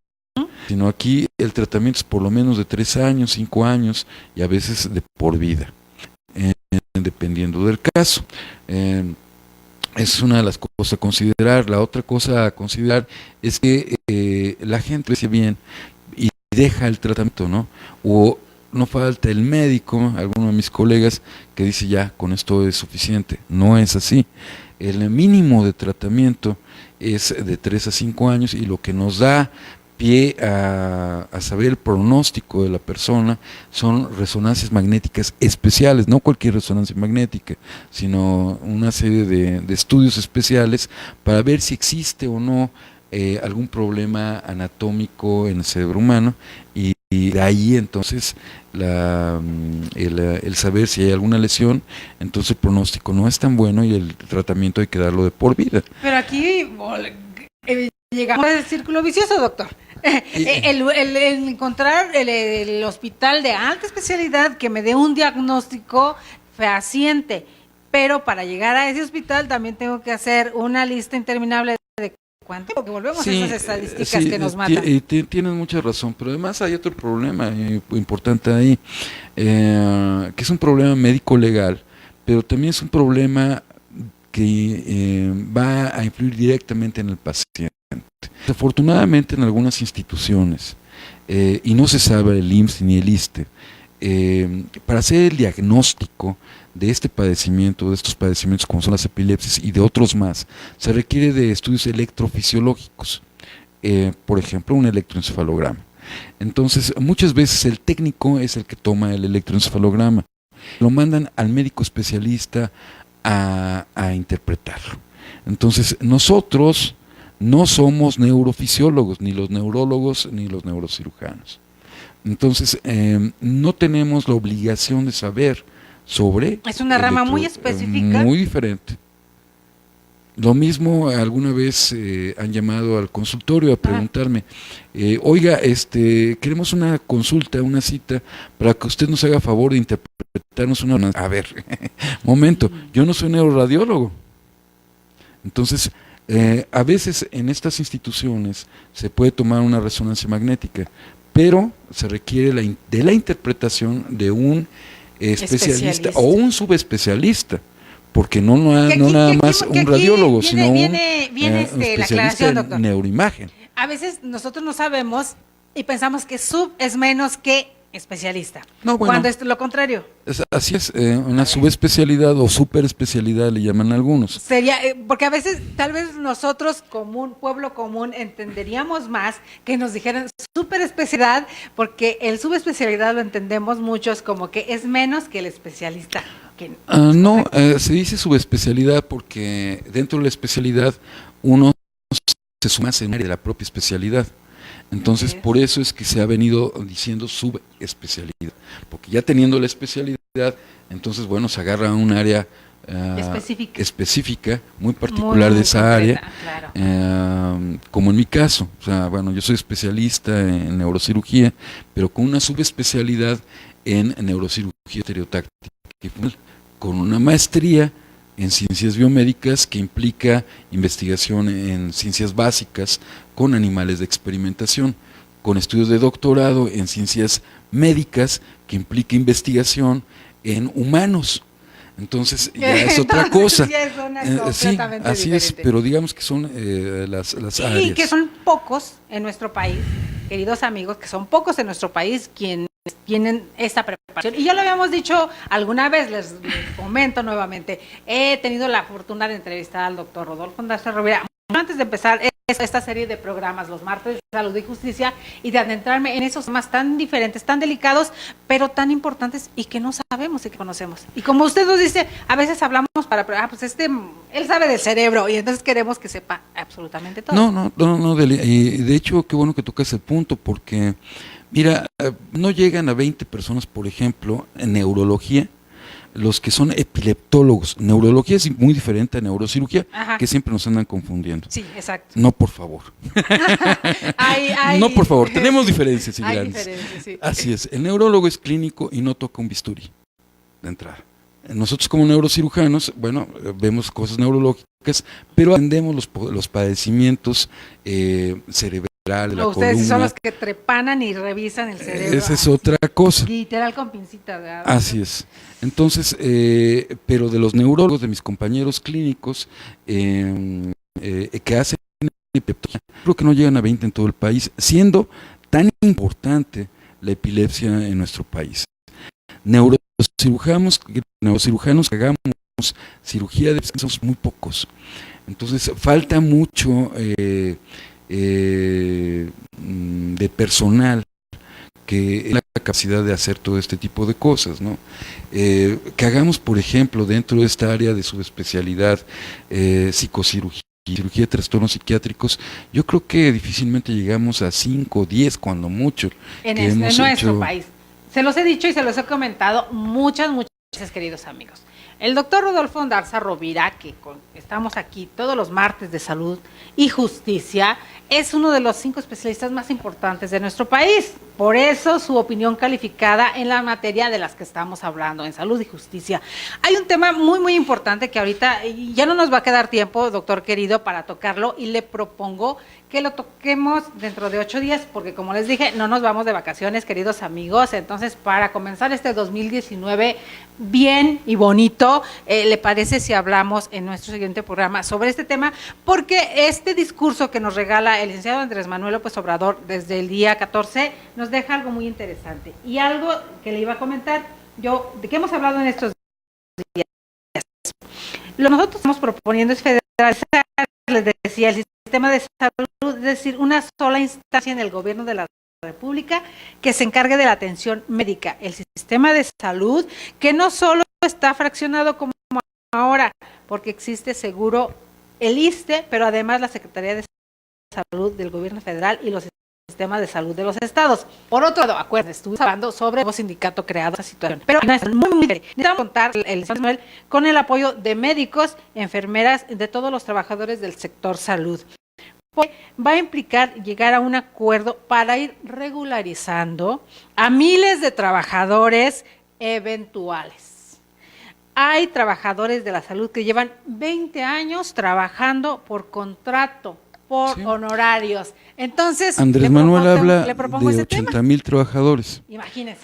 sino aquí el tratamiento es por lo menos de 3 años, 5 años y a veces de por vida, dependiendo del caso. Es una de las cosas a considerar. La otra cosa a considerar es que la gente lo hace bien y deja el tratamiento, ¿no? O no falta el médico, alguno de mis colegas, que dice ya, con esto es suficiente. No es así. El mínimo de tratamiento es de 3 a 5 años y lo que nos da pie a saber el pronóstico de la persona son resonancias magnéticas especiales, no cualquier resonancia magnética, sino una serie de estudios especiales para ver si existe o no algún problema anatómico en el cerebro humano y de ahí entonces el saber si hay alguna lesión, entonces el pronóstico no es tan bueno y el tratamiento hay que darlo de por vida. Pero aquí llegamos al círculo vicioso, doctor. El encontrar el hospital de alta especialidad que me dé un diagnóstico fehaciente, pero para llegar a ese hospital también tengo que hacer una lista interminable de cuántico, porque volvemos Sí, a esas estadísticas sí, que nos matan. tienes mucha razón, pero además hay otro problema importante ahí, que es un problema médico-legal, pero también es un problema que va a influir directamente en el paciente. Desafortunadamente en algunas instituciones, y no se sabe el IMSS ni el ISSSTE, para hacer el diagnóstico de este padecimiento, de estos padecimientos como son las epilepsias y de otros más, se requiere de estudios electrofisiológicos, por ejemplo un electroencefalograma. Entonces muchas veces el técnico es el que toma el electroencefalograma, lo mandan al médico especialista a interpretarlo. Entonces nosotros no somos neurofisiólogos, ni los neurólogos, ni los neurocirujanos. Entonces, no tenemos la obligación de saber sobre... Es una rama muy específica. Muy diferente. Lo mismo, alguna vez han llamado al consultorio a preguntarme, oiga, queremos una consulta, una cita, para que usted nos haga favor de interpretarnos una... A ver, momento, yo no soy neuroradiólogo. Entonces, a veces en estas instituciones se puede tomar una resonancia magnética, pero se requiere de la interpretación de un especialista o un subespecialista, porque no nada más un radiólogo, sino un especialista en neuroimagen. A veces nosotros no sabemos y pensamos que sub es menos que especialista, no, bueno, cuando es lo contrario. Así es, una subespecialidad o superespecialidad le llaman algunos. Sería, porque a veces tal vez nosotros como un pueblo común entenderíamos más que nos dijeran superespecialidad, porque el subespecialidad lo entendemos muchos como que es menos que el especialista. No, se dice subespecialidad porque dentro de la especialidad uno se suma en un área de la propia especialidad. Entonces, por eso es que se ha venido diciendo subespecialidad, porque ya teniendo la especialidad, entonces, bueno, se agarra a un área específica, muy particular muy de esa concreta, área, claro. Como en mi caso, o sea, bueno, yo soy especialista en neurocirugía, pero con una subespecialidad en neurocirugía estereotáctica, con una maestría en ciencias biomédicas que implica investigación en ciencias básicas con animales de experimentación, con estudios de doctorado en ciencias médicas que implica investigación en humanos. Entonces ya es otra cosa. Ya es una sí, así diferente. Es, pero digamos que son las áreas. Y que son pocos en nuestro país, queridos amigos, que son pocos en nuestro país quienes tienen esta preparación. Y ya lo habíamos dicho alguna vez, les comento nuevamente, he tenido la fortuna de entrevistar al doctor Rodolfo Ondarza Rovira antes de empezar esta serie de programas, los martes de Salud y Justicia, y de adentrarme en esos temas tan diferentes, tan delicados, pero tan importantes y que no sabemos y que conocemos. Y como usted nos dice, a veces hablamos pues él sabe del cerebro y entonces queremos que sepa absolutamente todo. No, y de hecho, qué bueno que tocas el punto, porque mira, no llegan a 20 personas, por ejemplo, en neurología, los que son epileptólogos. Neurología es muy diferente a neurocirugía, ajá, que siempre nos andan confundiendo. Sí, exacto. No, por favor. No, por favor, tenemos diferencias y grandes. Sí. Así es, el neurólogo es clínico y no toca un bisturí de entrada. Nosotros como neurocirujanos, bueno, vemos cosas neurológicas, pero atendemos los padecimientos cerebrales. Ustedes son los que trepanan y revisan el cerebro. Esa es otra cosa. Literal con pincita, ¿verdad? Así es. Entonces, pero de los neurólogos, de mis compañeros clínicos que hacen epilepsia, creo que no llegan a 20 en todo el país, siendo tan importante la epilepsia en nuestro país. Neurocirujanos que hagamos cirugía de epilepsia somos muy pocos. Entonces, falta mucho de personal que tenga la capacidad de hacer todo este tipo de cosas, ¿no? Que hagamos, por ejemplo, dentro de esta área de subespecialidad, psicocirugía, cirugía de trastornos psiquiátricos, yo creo que difícilmente llegamos a 5 o 10 cuando mucho. En nuestro país. Se los he dicho y se los he comentado muchas veces, queridos amigos. El doctor Rodolfo Ondarza Rovira, que estamos aquí todos los martes de Salud y Justicia, es uno de los 5 especialistas más importantes de nuestro país. Por eso su opinión calificada en la materia de las que estamos hablando, en salud y justicia. Hay un tema muy, muy importante que ahorita ya no nos va a quedar tiempo, doctor querido, para tocarlo, y le propongo que lo toquemos dentro de 8 días, porque como les dije, no nos vamos de vacaciones, queridos amigos. Entonces, para comenzar este 2019 bien y bonito, ¿le parece si hablamos en nuestro siguiente programa sobre este tema? Porque este discurso que nos regala el licenciado Andrés Manuel López Obrador desde el día 14 nos deja algo muy interesante. Y algo que le iba a comentar, de qué hemos hablado en estos días. Lo que nosotros estamos proponiendo es federalizar, les decía, el sistema de salud, es decir, una sola instancia en el gobierno de la República que se encargue de la atención médica, el sistema de salud que no solo está fraccionado como ahora, porque existe seguro el ISSSTE, pero además la Secretaría de Salud del gobierno federal y los sistemas de salud de los estados. Por otro lado, acuérdense, estuve hablando sobre el nuevo sindicato creado esa situación, pero es muy diferente. Necesitamos contar el Manuel con el apoyo de médicos, enfermeras, de todos los trabajadores del sector salud. Va a implicar llegar a un acuerdo para ir regularizando a miles de trabajadores eventuales. Hay trabajadores de la salud que llevan 20 años trabajando por contrato, por honorarios. Entonces, Andrés Manuel habla de 80,000 trabajadores. Imagínense.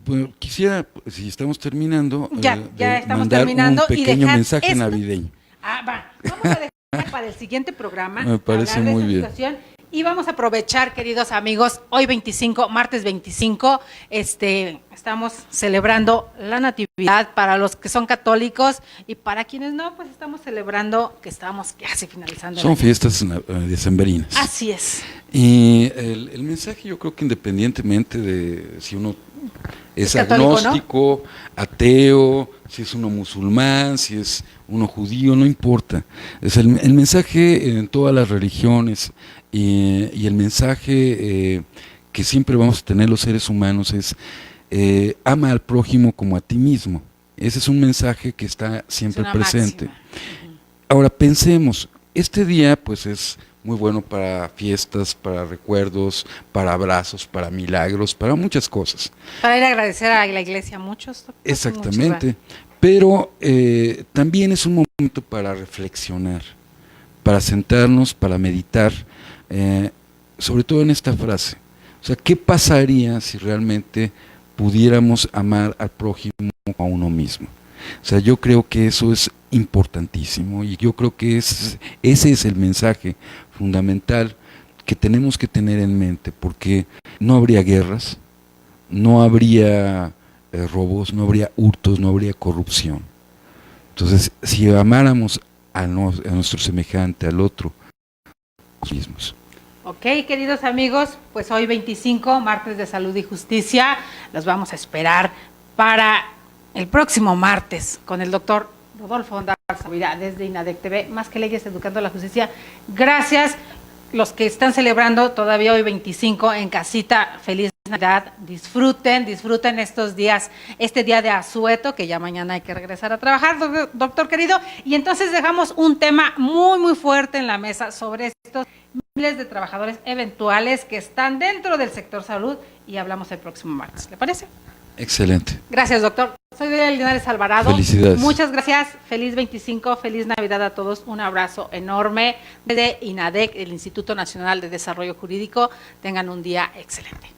Pues, quisiera, si estamos terminando, Ya estamos mandar terminando un pequeño mensaje esto navideño. Vamos a dejar para el siguiente programa. Me parece hablar de muy esa bien. situación. Y vamos a aprovechar, queridos amigos, hoy 25, martes 25, estamos celebrando la Natividad para los que son católicos, y para quienes no, pues estamos celebrando que estamos casi finalizando. Son fiestas decembrinas. Así es. Y el mensaje, yo creo que independientemente de si uno es católico, agnóstico, ateo, si es uno musulmán, si es uno judío, no importa. Es el mensaje en todas las religiones y el mensaje que siempre vamos a tener los seres humanos es ama al prójimo como a ti mismo. Ese es un mensaje que está siempre presente. Ahora pensemos, este día pues es muy bueno para fiestas, para recuerdos, para abrazos, para milagros, para muchas cosas. Para ir a agradecer a la iglesia a muchos. Exactamente, pero también es un momento para reflexionar, para sentarnos, para meditar, sobre todo en esta frase. O sea, ¿qué pasaría si realmente pudiéramos amar al prójimo como a uno mismo? O sea, yo creo que eso es importantísimo y yo creo que ese es el mensaje fundamental que tenemos que tener en mente, porque no habría guerras, no habría robos, no habría hurtos, no habría corrupción. Entonces, si amáramos a nuestro semejante, al otro, los mismos. Ok, queridos amigos, pues hoy 25, martes de Salud y Justicia, los vamos a esperar para el próximo martes con el doctor Rodolfo Ondarza desde INADEC TV, Más que Leyes, Educando a la Justicia. Gracias, los que están celebrando todavía hoy 25 en casita, feliz Navidad, disfruten estos días, este día de asueto, que ya mañana hay que regresar a trabajar, doctor querido, y entonces dejamos un tema muy, muy fuerte en la mesa sobre estos miles de trabajadores eventuales que están dentro del sector salud, y hablamos el próximo martes, ¿le parece? Excelente. Gracias, doctor. Soy Delia Linares Alvarado. Felicidades. Muchas gracias. Feliz 25, feliz Navidad a todos. Un abrazo enorme desde INADEC, el Instituto Nacional de Desarrollo Jurídico. Tengan un día excelente.